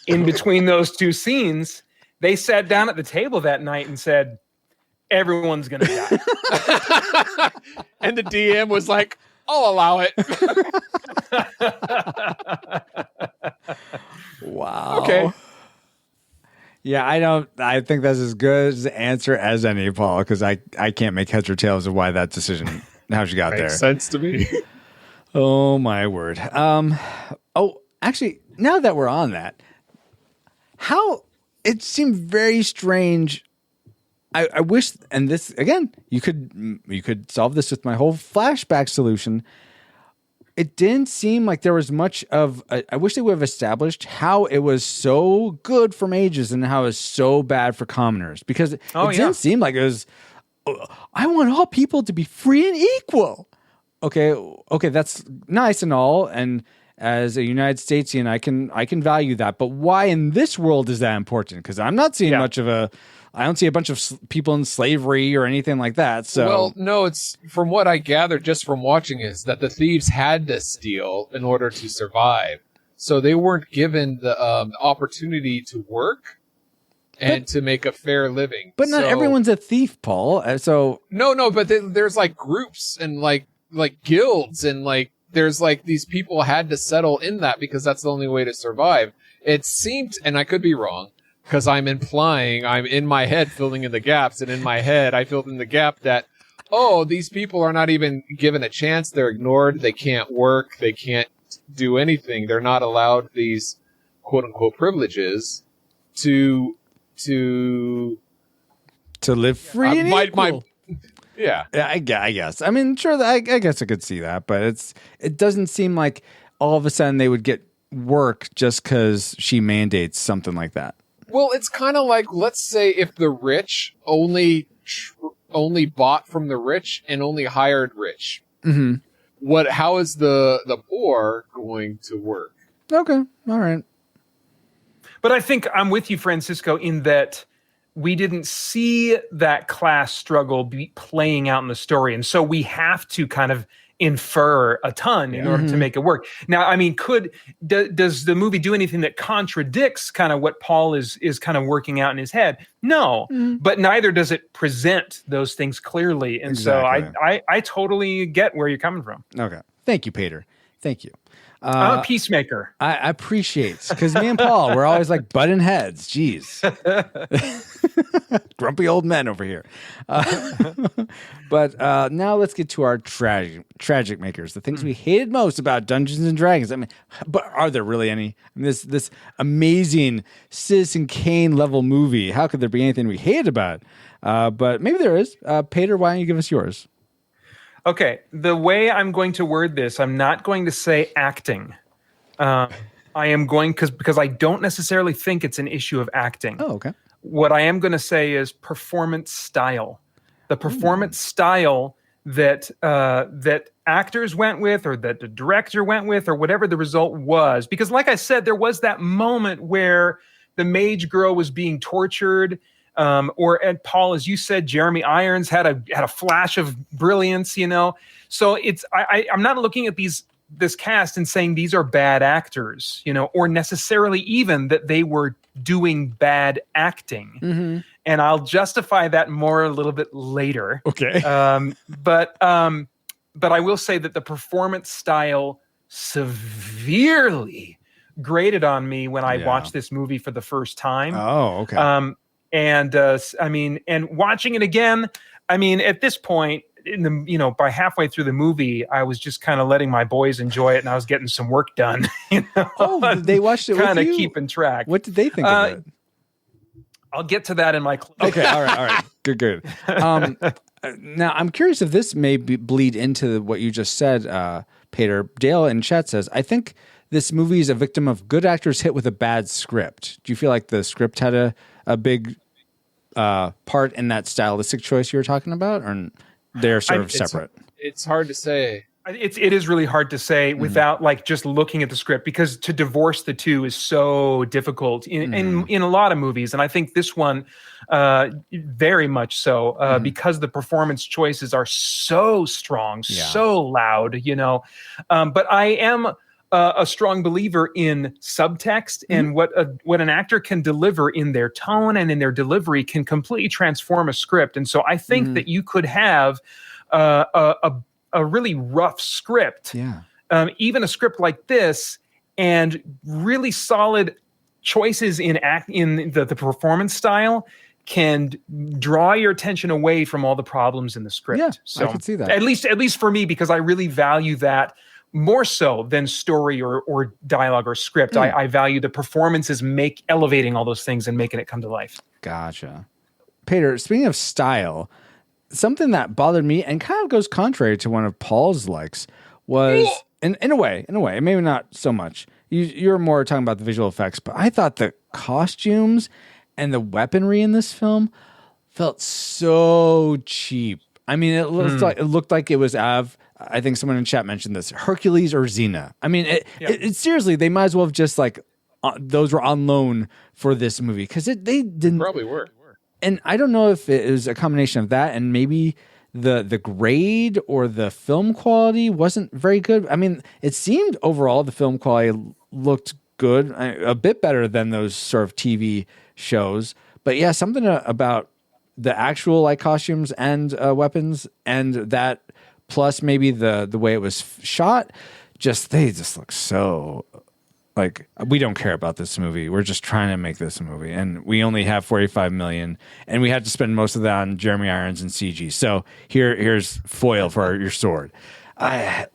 Speaker 2: In between those two scenes, they sat down at the table that night and said, everyone's going to die.
Speaker 4: And the DM was like, I'll allow it.
Speaker 1: Wow.
Speaker 4: Okay.
Speaker 1: Yeah, I think that's as good as the answer as any, Paul, because I can't make heads or tails of why that decision, how she got there.
Speaker 4: Makes sense to me.
Speaker 1: Oh, my word. Actually, now that we're on that, how it seemed very strange. I wish, and this again, you could solve this with my whole flashback solution. It didn't seem like there was much of. I wish they would have established how it was so good for mages and how it was so bad for commoners, because it didn't seem like it was. I want all people to be free and equal. Okay, that's nice and all, and as a United Statesian, I can value that. But why in this world is that important? Because I'm not seeing much of a. I don't see a bunch of people in slavery or anything like that. So,
Speaker 4: well, no, it's from what I gathered just from watching is that the thieves had to steal in order to survive. So they weren't given the opportunity to work and to make a fair living.
Speaker 1: But not everyone's a thief, Paul. So
Speaker 4: no, but there's like groups and like guilds and like there's like these people had to settle in that because that's the only way to survive. It seemed, and I could be wrong, because I'm implying, I'm in my head filling in the gaps, and in my head I filled in the gap that, these people are not even given a chance, they're ignored, they can't work, they can't do anything, they're not allowed these quote-unquote privileges to
Speaker 1: live free and equal.
Speaker 4: Yeah,
Speaker 1: I guess. I mean, sure, I guess I could see that, but it doesn't seem like all of a sudden they would get work just because she mandates something like that.
Speaker 4: Well, it's kind of like, let's say if the rich only bought from the rich and only hired rich. Mm-hmm. How is the poor going to work?
Speaker 1: Okay, all right.
Speaker 2: But I think I'm with you, Francisco, in that we didn't see that class struggle playing out in the story. And so we have to kind of infer a ton in order to make it work. Now, I mean, does the movie do anything that contradicts kind of what Paul is kind of working out in his head? No, but neither does it present those things clearly. And so I totally get where you're coming from.
Speaker 1: Okay. Thank you, Peter. Thank you.
Speaker 2: I'm a peacemaker.
Speaker 1: I appreciate, because me and Paul, we're always like butting heads. Jeez. Grumpy old men over here. But now let's get to our tragic makers, the things we hated most about Dungeons and Dragons. I mean, but are there really any? I mean, this amazing Citizen Kane level movie, how could there be anything we hated about it? But maybe there is. Peter, why don't you give us yours?
Speaker 2: Okay, the way I'm going to word this, I'm not going to say acting. I am going because I don't necessarily think it's an issue of acting.
Speaker 1: Oh, okay.
Speaker 2: What I am going to say is performance style. The performance style that actors went with, or that the director went with, or whatever the result was. Because like I said, there was that moment where the mage girl was being tortured. And Paul, as you said, Jeremy Irons had a flash of brilliance, you know. So I'm not looking at this cast and saying these are bad actors, you know, or necessarily even that they were doing bad acting. Mm-hmm. And I'll justify that more a little bit later.
Speaker 1: Okay.
Speaker 2: But I will say that the performance style severely grated on me when I watched this movie for the first time.
Speaker 1: Oh, okay.
Speaker 2: And watching it again, I mean, at this point, by halfway through the movie, I was just kind of letting my boys enjoy it, and I was getting some work done. You know?
Speaker 1: Oh, they watched it with you?
Speaker 2: Kind of keeping track.
Speaker 1: What did they think of it?
Speaker 2: I'll get to that in my clip.
Speaker 1: Okay, all right. Good. Now, I'm curious if this may bleed into what you just said, Peter. Dale in chat says, I think this movie is a victim of good actors hit with a bad script. Do you feel like the script had a big part in that stylistic choice you were talking about, or they're sort of separate?
Speaker 4: It's hard to say.
Speaker 2: It is really hard to say without like just looking at the script, because to divorce the two is so difficult in a lot of movies, and I think this one very much so because the performance choices are so strong, so loud, but I am a strong believer in subtext, and what an actor can deliver in their tone and in their delivery can completely transform a script. And so I think that you could have a really rough script, even a script like this, and really solid choices in the performance style can draw your attention away from all the problems in the script.
Speaker 1: Yeah,
Speaker 2: so
Speaker 1: I can see that.
Speaker 2: At least for me, because I really value that more so than story or dialogue or script. I value the performances elevating all those things and making it come to life.
Speaker 1: Gotcha. Peter, speaking of style, something that bothered me and kind of goes contrary to one of Paul's likes was, in a way, maybe not so much. You're more talking about the visual effects, but I thought the costumes and the weaponry in this film felt so cheap. I mean, it looked like it was I think someone in chat mentioned this, Hercules or Xena. I mean, it seriously, they might as well have just those were on loan for this movie, because they didn't
Speaker 4: probably were.
Speaker 1: And I don't know if it was a combination of that and maybe the grade or the film quality wasn't very good. I mean, it seemed overall the film quality looked good, a bit better than those sort of TV shows. But yeah, something about the actual costumes and weapons, and that plus maybe the way it was shot, they just look so we don't care about this movie. We're just trying to make this movie, and we only have $45 million, and we had to spend most of that on Jeremy Irons and CG. So here's foil for your sword. I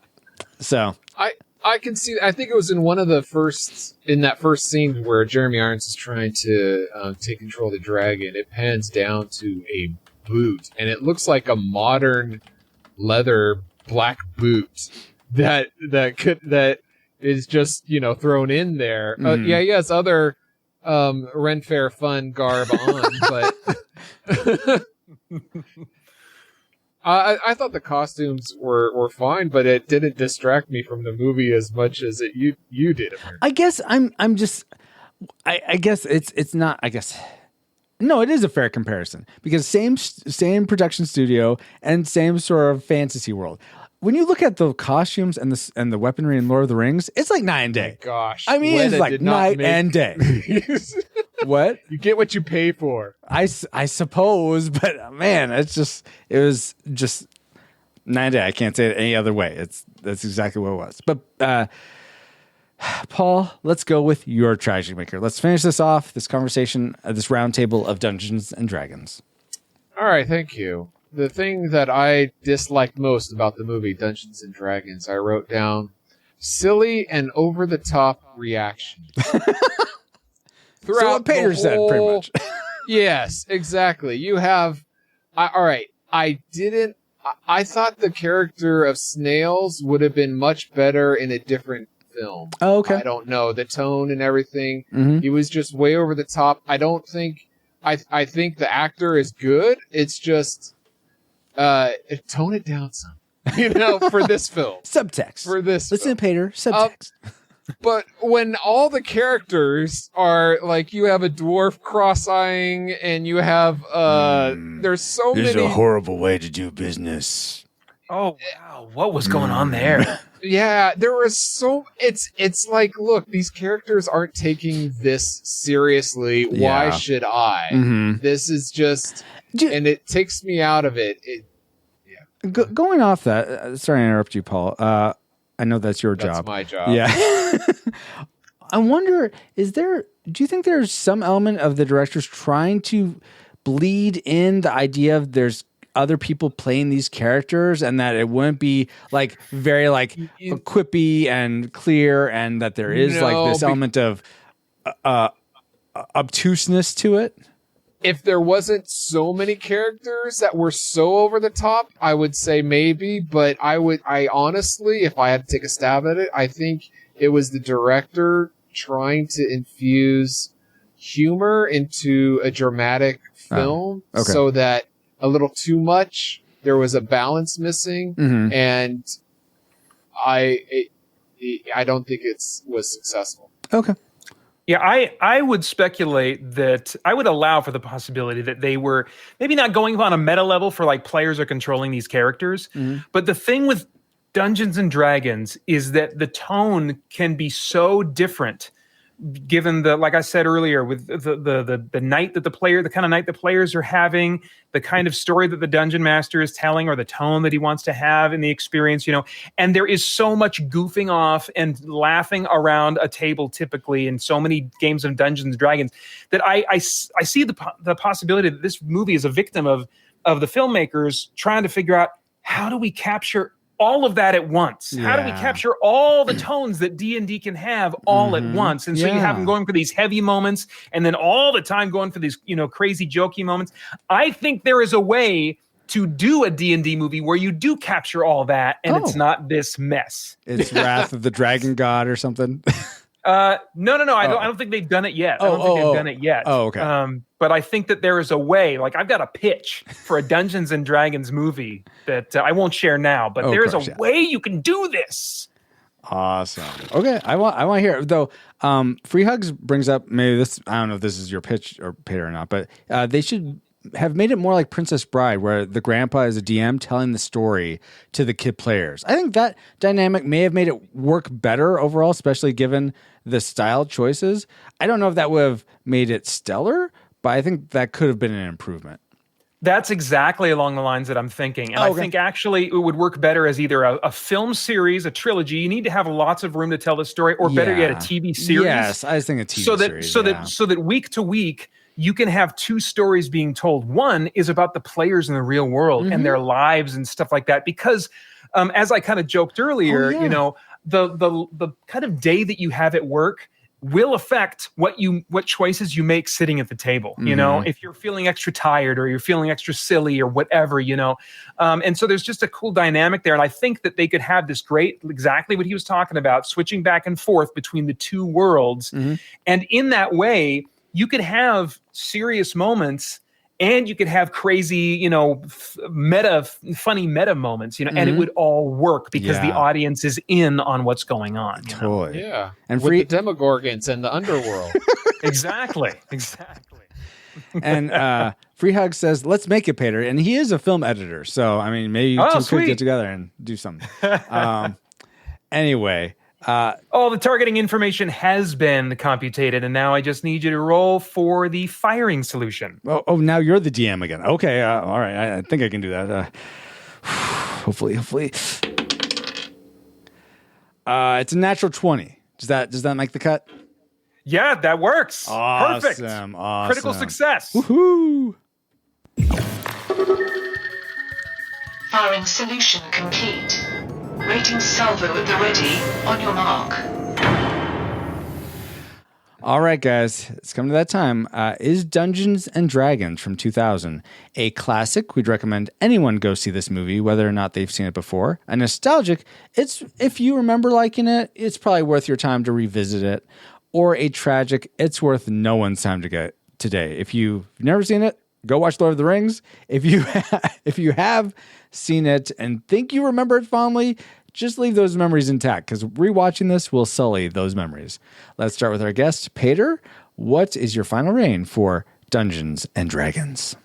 Speaker 1: can see. I think it was in one of the that first scene where Jeremy Irons is trying to take control of the dragon. It pans down to a boot, and it looks like a modern leather black boot that is just thrown in there. He has other Ren Fair fun garb on, but I thought the costumes were fine, but it didn't distract me from the movie as much as you did. I guess I guess it's not. I guess no, it is a fair comparison, because same production studio and same sort of fantasy world. When you look at the costumes and the weaponry in Lord of the Rings, it's like night and day.
Speaker 4: Oh gosh,
Speaker 1: I mean, it's like night and day. What?
Speaker 4: You get what you pay for.
Speaker 1: I suppose, but man, it was just night and day. I can't say it any other way. That's exactly what it was. But Paul, let's go with your tragedy maker. Let's finish this off, this conversation, this roundtable of Dungeons and Dragons.
Speaker 4: All right, thank you. The thing that I disliked most about the movie Dungeons and Dragons, I wrote down silly and over-the-top reactions.
Speaker 1: So what Peter said, pretty much.
Speaker 4: Yes, exactly. You have... all right, I thought the character of Snails would have been much better in a different film.
Speaker 1: Oh, okay.
Speaker 4: I don't know. The tone and everything.
Speaker 1: Mm-hmm.
Speaker 4: He was just way over the top. I don't think... I think the actor is good. It's just... tone it down some, for this film.
Speaker 1: Subtext.
Speaker 4: For this
Speaker 1: Listen
Speaker 4: film.
Speaker 1: to Peter, subtext.
Speaker 4: But when all the characters are you have a dwarf cross-eyeing, and you have there's so many.
Speaker 1: This is a horrible way to do business.
Speaker 2: Oh wow, what was going on there?
Speaker 4: Yeah, there was it's like, look, these characters aren't taking this seriously. Why should I?
Speaker 1: Mm-hmm.
Speaker 4: This is just, and it takes me out of it.
Speaker 1: Going off that, sorry to interrupt you, Paul. I know that's your job.
Speaker 4: That's my job.
Speaker 1: Yeah. I wonder, do you think there's some element of the directors trying to bleed in the idea of there's other people playing these characters, and that it wouldn't be very quippy and clear, and that there is this element of obtuseness to it?
Speaker 4: If there wasn't so many characters that were so over the top, I would say maybe, but I honestly, if I had to take a stab at it, I think it was the director trying to infuse humor into a dramatic film, so that a little too much, there was a balance missing, and I don't think was successful.
Speaker 2: Okay. Yeah, I would speculate that I would allow for the possibility that they were maybe not going on a meta level for like players are controlling these characters. But the thing with Dungeons and Dragons is that the tone can be so different given the, like I said earlier, with the night that the kind of night the players are having, the kind of story that the dungeon master is telling, or the tone that he wants to have in the experience, and there is so much goofing off and laughing around a table typically in so many games of Dungeons and Dragons that I see the possibility that this movie is a victim of the filmmakers trying to figure out, how do we capture all of that at once? Yeah. How do we capture all the tones that D&D can have all at once? And so you have them going for these heavy moments and then all the time going for these, crazy jokey moments. I think there is a way to do a D&D movie where you do capture all that and it's not this mess.
Speaker 1: It's Wrath of the Dragon God or something.
Speaker 2: No. I don't think they've done it yet. I don't think they've done it yet.
Speaker 1: Oh, okay.
Speaker 2: But I think that there is a way. Like, I've got a pitch for a Dungeons and Dragons movie that I won't share now. But there is a way you can do this.
Speaker 1: Awesome. Okay, I want to hear it. Though. Free Hugs brings up, maybe this. I don't know if this is your pitch or Peter or not, but they should have made it more like Princess Bride, where the grandpa is a DM telling the story to the kid players. I think that dynamic may have made it work better overall, especially given the style choices. I don't know if that would have made it stellar, but I think that could have been an improvement.
Speaker 2: That's exactly along the lines that I'm thinking. And I think actually it would work better as either a film series, a trilogy. You need to have lots of room to tell the story, or better yet, a TV series.
Speaker 1: Yes, I was thinking a TV series.
Speaker 2: So that week to week, you can have two stories being told. One is about the players in the real world and their lives and stuff like that. Because as I kind of joked earlier, the kind of day that you have at work will affect what choices you make sitting at the table. If you're feeling extra tired or you're feeling extra silly or whatever, and so there's just a cool dynamic there. And I think that they could have this great, exactly what he was talking about, switching back and forth between the two worlds. And in that way, you could have serious moments and you could have crazy, funny meta moments, and it would all work because the audience is in on what's going on.
Speaker 1: Totally.
Speaker 4: Yeah. And with the Demogorgons and the underworld.
Speaker 2: Exactly.
Speaker 1: And Free Hug says, let's make it, Peter. And he is a film editor. So, I mean, maybe you two could get together and do something. Anyway.
Speaker 2: All the targeting information has been computed, and now I just need you to roll for the firing solution.
Speaker 1: Oh, now you're the DM again. Okay, all right. I think I can do that. Hopefully. It's a natural 20. Does that make the cut?
Speaker 2: Yeah, that works.
Speaker 1: Awesome,
Speaker 2: perfect.
Speaker 1: Awesome.
Speaker 2: Critical success.
Speaker 1: Woohoo!
Speaker 3: Firing solution complete. Rating salvo at the ready. On your mark.
Speaker 1: All right, guys. It's come to that time. Is Dungeons and Dragons from 2000 a classic? We'd recommend anyone go see this movie, whether or not they've seen it before. A nostalgic, if you remember liking it, it's probably worth your time to revisit it. Or a tragic, it's worth no one's time to get today. If you've never seen it, go watch Lord of the Rings. If you have seen it and think you remember it fondly, just leave those memories intact, because rewatching this will sully those memories. Let's start with our guest, Peter. What is your final reign for Dungeons and Dragons?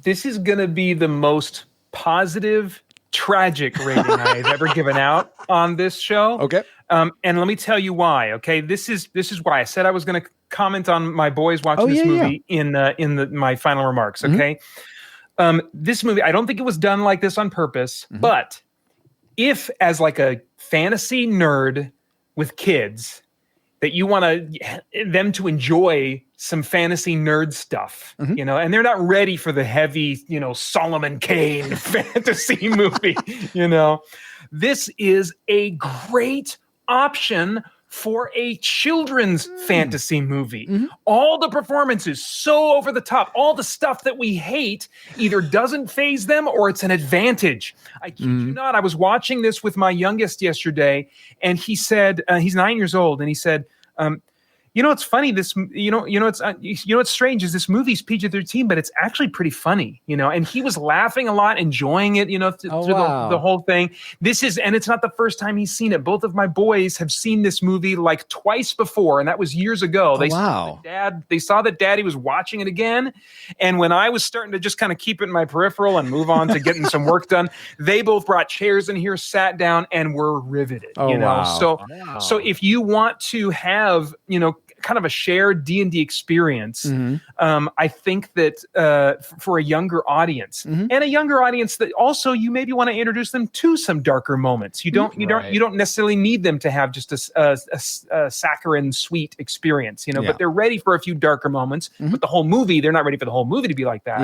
Speaker 2: This is going to be the most positive, tragic rating I've ever given out on this show.
Speaker 1: Okay.
Speaker 2: And let me tell you why. Okay, this is why I said I was going to comment on my boys watching this movie in my final remarks. Okay, this movie, I don't think it was done like this on purpose, but if as like a fantasy nerd with kids that you want them to enjoy some fantasy nerd stuff, and they're not ready for the heavy, Solomon Kane fantasy movie, this is a great option for a children's fantasy movie. All the performances so over the top. All the stuff that we hate either doesn't faze them or it's an advantage. I kid you not. I was watching this with my youngest yesterday, and he said, he's 9 years old, and he said, You know, it's funny. It's strange is this movie's PG-13, but it's actually pretty funny, and he was laughing a lot, enjoying it, through the whole thing. And it's not the first time he's seen it. Both of my boys have seen this movie like twice before, and that was years ago. They saw that Daddy was watching it again. And when I was starting to just kind of keep it in my peripheral and move on to getting some work done, they both brought chairs in here, sat down, and were riveted, So if you want to have, kind of a shared D&D experience, I think that for a younger audience and a younger audience that also you maybe want to introduce them to some darker moments. You don't necessarily need them to have just a saccharine sweet experience, but they're ready for a few darker moments. But the whole movie, they're not ready for the whole movie to be like that.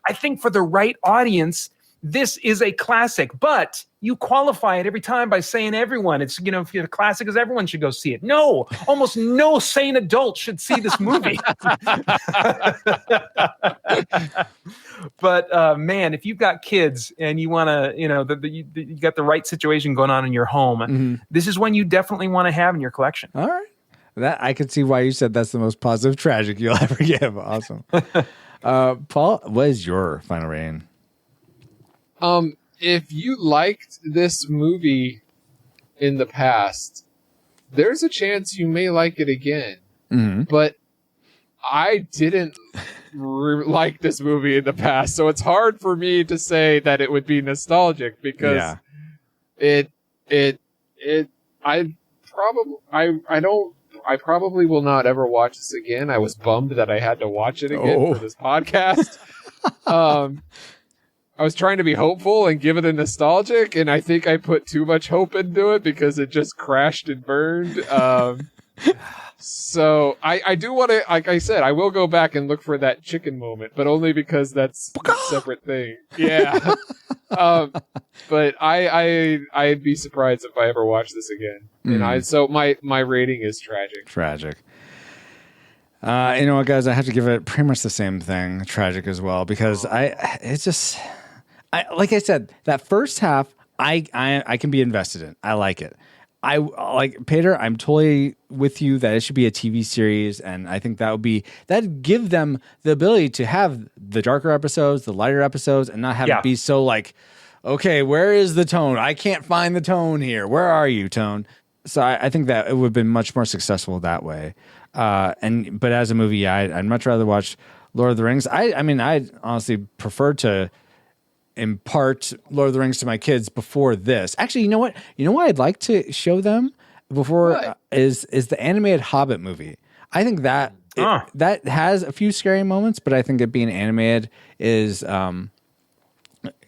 Speaker 2: I think for the right audience, this is a classic, but you qualify it every time by saying everyone. It's, if you're a classic, as everyone should go see it. No, almost no sane adult should see this movie. But man, if you've got kids and you want to, you got the right situation going on in your home, this is one you definitely want to have in your collection.
Speaker 1: All right. That I could see why you said that's the most positive tragic you'll ever give. Awesome. Paul, what is your final rating?
Speaker 4: If you liked this movie in the past, there's a chance you may like it again. But I didn't like this movie in the past, so it's hard for me to say that it would be nostalgic because I probably will not ever watch this again. I was bummed that I had to watch it again for this podcast. I was trying to be hopeful and give it a nostalgic, and I think I put too much hope into it because it just crashed and burned. So I do want to, like I said, I will go back and look for that chicken moment, but only because that's a separate thing. Yeah. But I'd be surprised if I ever watch this again. And so my rating is tragic.
Speaker 1: Tragic. You know what, guys? I have to give it pretty much the same thing, tragic as well, because like I said, that first half, I can be invested in. I like it. I like Peter. I'm totally with you that it should be a TV series, and I think that'd give them the ability to have the darker episodes, the lighter episodes, and not have it be so like, okay, where is the tone? I can't find the tone here. Where are you, tone? So I think that it would have been much more successful that way. But as a movie, I'd much rather watch Lord of the Rings. I'd honestly prefer to impart Lord of the Rings to my kids before this. Actually, you know what? I'd like to show them before is the animated Hobbit movie. I think that that has a few scary moments, but I think it being animated is a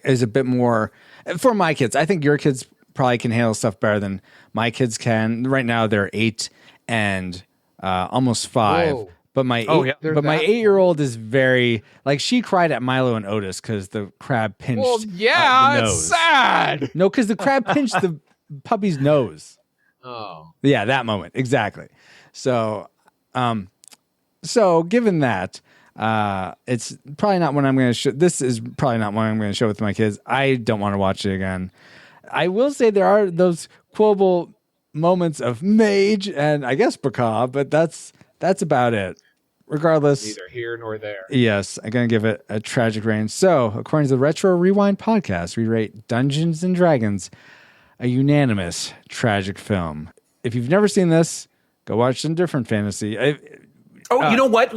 Speaker 1: bit more for my kids. I think your kids probably can handle stuff better than my kids can. Right now, they're 8 and almost 5. Whoa. But my 8-year-old is very like she cried at Milo and Otis because the crab pinched.
Speaker 4: Well, the nose. It's sad.
Speaker 1: No, because the crab pinched the puppy's nose.
Speaker 4: Oh,
Speaker 1: yeah, that moment exactly. So, given that, it's probably not one I'm going to show. This is probably not one I'm going to show with my kids. I don't want to watch it again. I will say there are those quotable moments of mage and I guess macabre, but that's about it. Regardless,
Speaker 4: neither here nor there.
Speaker 1: Yes, I'm going to give it a tragic rating. So, according to the Retro Rewind podcast, we rate Dungeons and Dragons a unanimous tragic film. If you've never seen this, go watch some different fantasy.
Speaker 2: You know what?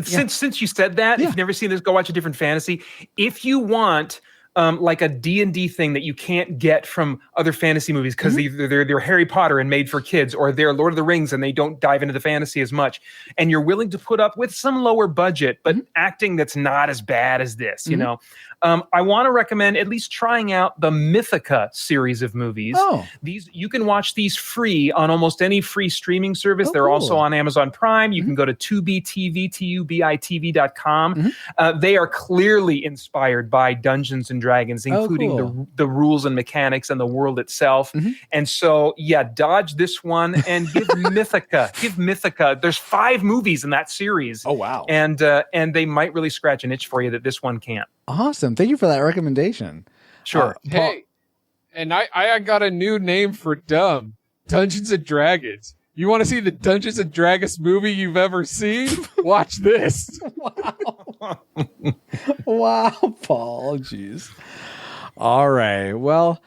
Speaker 2: Since you said that, if you've never seen this, go watch a different fantasy. If you want like a D&D thing that you can't get from other fantasy movies because they're Harry Potter and made for kids, or they're Lord of the Rings and they don't dive into the fantasy as much, and you're willing to put up with some lower budget but acting that's not as bad as this, I want to recommend at least trying out the Mythica series of movies. These you can watch these free on almost any free streaming service. They're also on Amazon Prime. You can go to TubiTV.com. They are clearly inspired by Dungeons and Dragons, including the rules and mechanics and the world itself. And so, dodge this one and give Mythica. There's 5 movies in that series.
Speaker 1: Oh, wow.
Speaker 2: And they might really scratch an itch for you that this one can't.
Speaker 1: Awesome. Thank you for that recommendation.
Speaker 2: Sure.
Speaker 4: Hey, and I got a new name for dumb. Dungeons and Dragons. You want to see the Dungeons and Dragons movie you've ever seen? Watch this.
Speaker 1: Wow, Paul. Jeez. All right. Well,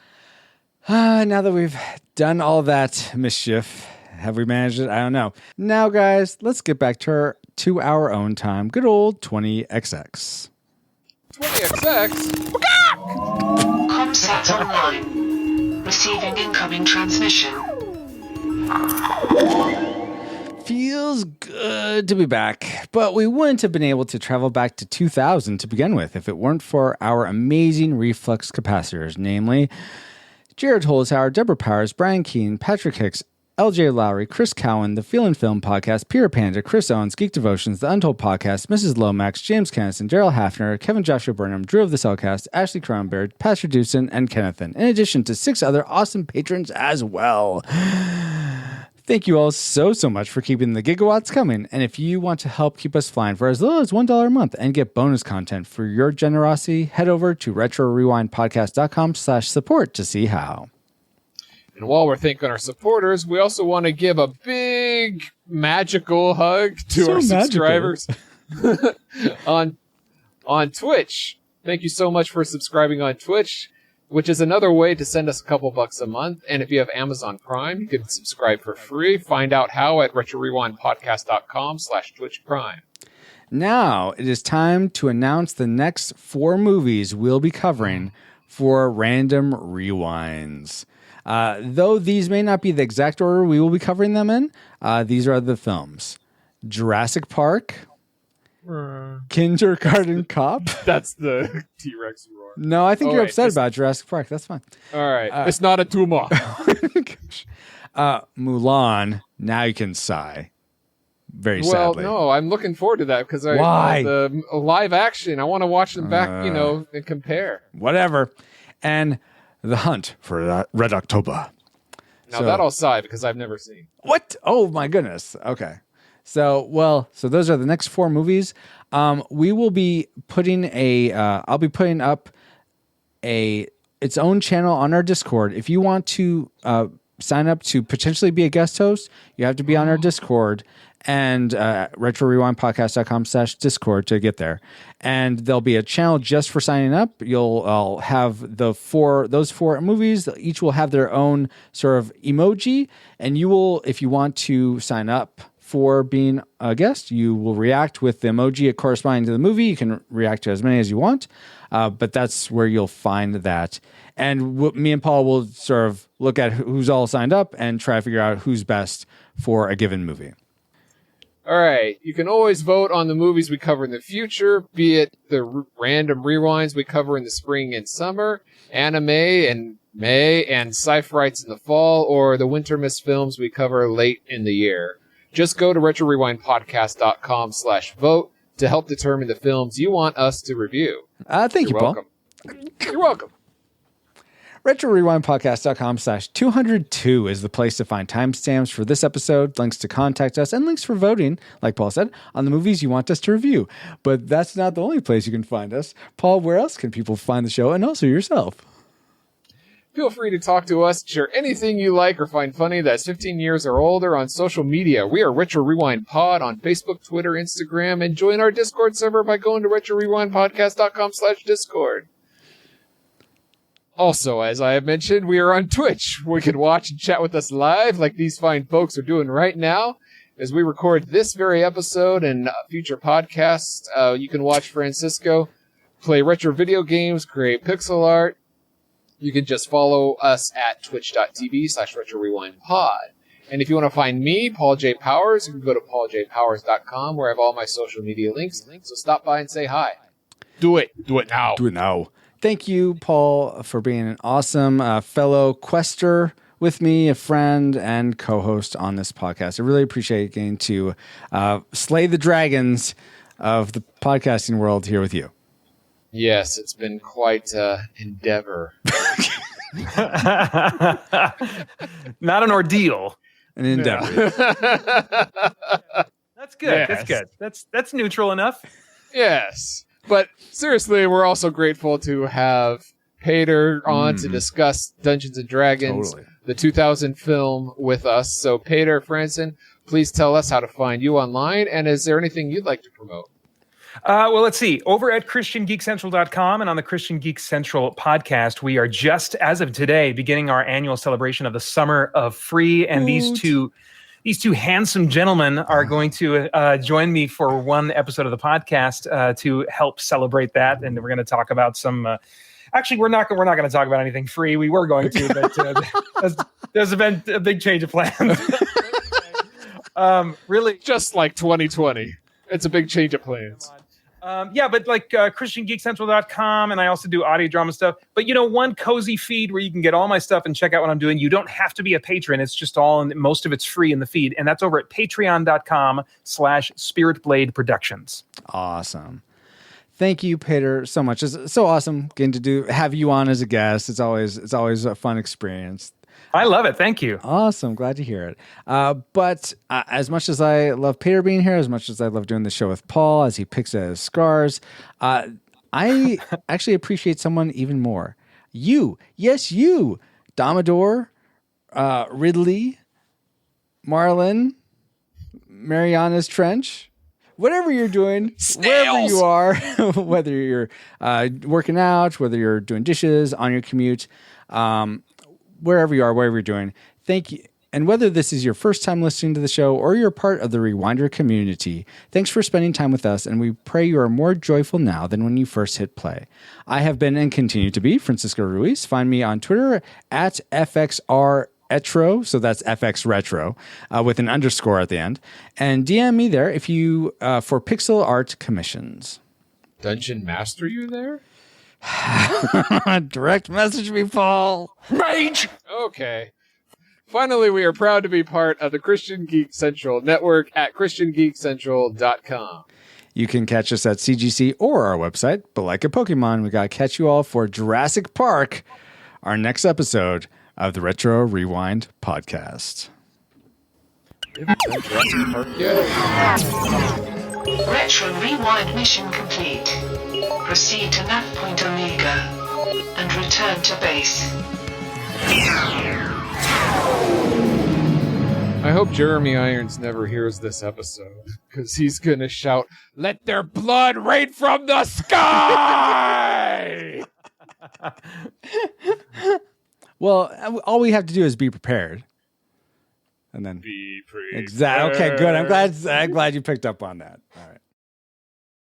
Speaker 1: now that we've done all that mischief, have we managed it? I don't know. Now, guys, let's get back to our own time. Good old 20XX.
Speaker 4: 20XX?
Speaker 3: Comsat online. Receiving incoming transmission.
Speaker 1: Feels good to be back, but we wouldn't have been able to travel back to 2000 to begin with if it weren't for our amazing reflux capacitors, namely Jared Holzhauer, Deborah Powers, Brian Keane, Patrick Hicks, LJ Lowry, Chris Cowan, the Feel and Film Podcast, Peter Panda, Chris Owens, Geek Devotions, The Untold Podcast, Mrs. Lomax, James Kennison, Daryl Hafner, Kevin Joshua Burnham, Drew of the Cellcast, Ashley Cronberg, Pastor Dewson, and Kennethan, in addition to 6 other awesome patrons as well. Thank you all so much for keeping the gigawatts coming. And if you want to help keep us flying for as little as $1 a month and get bonus content for your generosity, head over to retrorewindpodcast.com/support to see how.
Speaker 4: And while we're thanking our supporters, we also want to give a big magical hug to our subscribers on Twitch. Thank you so much for subscribing on Twitch, which is another way to send us a couple bucks a month. And if you have Amazon Prime, you can subscribe for free. Find out how at retrorewindpodcast.com/Twitch Prime.
Speaker 1: Now it is time to announce the next 4 movies we'll be covering for Random Rewinds. Though these may not be the exact order we will be covering them in, these are the films: Jurassic Park, Kindergarten Cop.
Speaker 4: That's the T-Rex roar.
Speaker 1: No, I think you're upset about Jurassic Park. That's fine.
Speaker 4: All right. It's not a tumor.
Speaker 1: Mulan, Now You Can Sigh. Very sadly.
Speaker 4: Well, no, I'm looking forward to that because
Speaker 1: Why?
Speaker 4: The live action. I want to watch them back, and compare.
Speaker 1: Whatever. And The Hunt for Red October.
Speaker 4: Now that I'll sigh because I've never seen.
Speaker 1: What? Oh my goodness. Okay. So those are the next 4 movies. We will be putting I'll be putting up its own channel on our Discord. If you want to sign up to potentially be a guest host, you have to be on our Discord and retrorewindpodcast.com/Discord to get there. And there'll be a channel just for signing up. I'll have those 4 movies. Each will have their own sort of emoji. And you will, if you want to sign up for being a guest, you will react with the emoji corresponding to the movie. You can react to as many as you want, but that's where you'll find that. And me and Paul will sort of look at who's all signed up and try to figure out who's best for a given movie.
Speaker 4: All right. You can always vote on the movies we cover in the future, be it the random rewinds we cover in the spring and summer, anime in May, and sci-frites in the fall, or the winter miss films we cover late in the year. Just go to retrorewindpodcast.com/vote to help determine the films you want us to review.
Speaker 1: Thank you, Paul.
Speaker 4: You're welcome.
Speaker 1: retrorewindpodcast.com/202 is the place to find timestamps for this episode, links to contact us, and links for voting, like Paul said, on the movies you want us to review. But that's not the only place you can find us. Paul, where else can people find the show, and also yourself?
Speaker 4: Feel free to talk to us, share anything you like or find funny that's 15 years or older on social media. We are Retro Rewind Pod on Facebook, Twitter, Instagram, and join our Discord server by going to retrorewindpodcast.com/Discord. Also, as I have mentioned, we are on Twitch. We can watch and chat with us live like these fine folks are doing right now as we record this very episode and future podcasts. You can watch Francisco play retro video games, create pixel art. You can just follow us at twitch.tv/retrorewindpod. And if you want to find me, Paul J. Powers, you can go to pauljpowers.com where I have all my social media links. So stop by and say hi. Do it. Do it now.
Speaker 1: Do it now. Thank you, Paul, for being an awesome fellow quester with me, a friend, and co-host on this podcast. I really appreciate getting to slay the dragons of the podcasting world here with you.
Speaker 4: Yes, it's been quite an endeavor.
Speaker 2: Not an ordeal.
Speaker 1: An endeavor.
Speaker 2: That's good.
Speaker 4: Yes.
Speaker 2: That's good. That's neutral enough.
Speaker 4: Yes. But seriously, we're also grateful to have Pater on to discuss Dungeons and Dragons.
Speaker 1: Totally.
Speaker 4: the 2000 film with us. So, Peter Franson, please tell us how to find you online, and is there anything you'd like to promote?
Speaker 2: Well, let's see. Over at ChristianGeekCentral.com and on the Christian Geek Central podcast, we are just, as of today, beginning our annual celebration of the Summer of Free, and these two handsome gentlemen are going to join me for one episode of the podcast to help celebrate that, and we're going to talk about some. Actually, we're not going to talk about anything free. We were going to, but there's been a big change of plans. Really,
Speaker 4: just like 2020, it's a big change of plans.
Speaker 2: But like ChristianGeekCentral.com, and I also do audio drama stuff. But, one cozy feed where you can get all my stuff and check out what I'm doing. You don't have to be a patron. It's just most of it's free in the feed. And that's over at patreon.com/SpiritBlade Productions.
Speaker 1: Awesome. Thank you, Peter, so much. It's so awesome getting to have you on as a guest. It's always a fun experience.
Speaker 2: I love it. Thank you.
Speaker 1: Awesome. Glad to hear it. But as much as I love Peter being here, as much as I love doing the show with Paul as he picks at his scars, I actually appreciate someone even more. You. Yes, you. Domador, Ridley, Marlin, Mariana's Trench. Whatever you're doing, wherever you are, whether you're working out, whether you're doing dishes, on your commute, wherever you are, whatever you're doing, thank you. And whether this is your first time listening to the show or you're part of the Rewinder community, thanks for spending time with us, and we pray you are more joyful now than when you first hit play. I have been and continue to be Francisco Ruiz. Find me on Twitter at FXRetro, so that's FX Retro, with an underscore at the end. And DM me there if you for pixel art commissions.
Speaker 4: Dungeon Master, you there?
Speaker 1: Direct message me, Paul.
Speaker 6: Mage!
Speaker 4: Okay. Finally, we are proud to be part of the Christian Geek Central network at ChristianGeekCentral.com.
Speaker 1: You can catch us at CGC or our website, but like a Pokemon, we got to catch you all for Jurassic Park, our next episode of the Retro Rewind podcast.
Speaker 4: Jurassic Park yet?
Speaker 3: Retro Rewind mission complete. Proceed to nav point Omega and return to base.
Speaker 4: I hope Jeremy Irons never hears this episode, because he's going to shout, "Let their blood rain from the sky!"
Speaker 1: Well, all we have to do is be prepared. And then
Speaker 4: Be prepared.
Speaker 1: exactly. Okay, good. I'm glad you picked up on that. All right.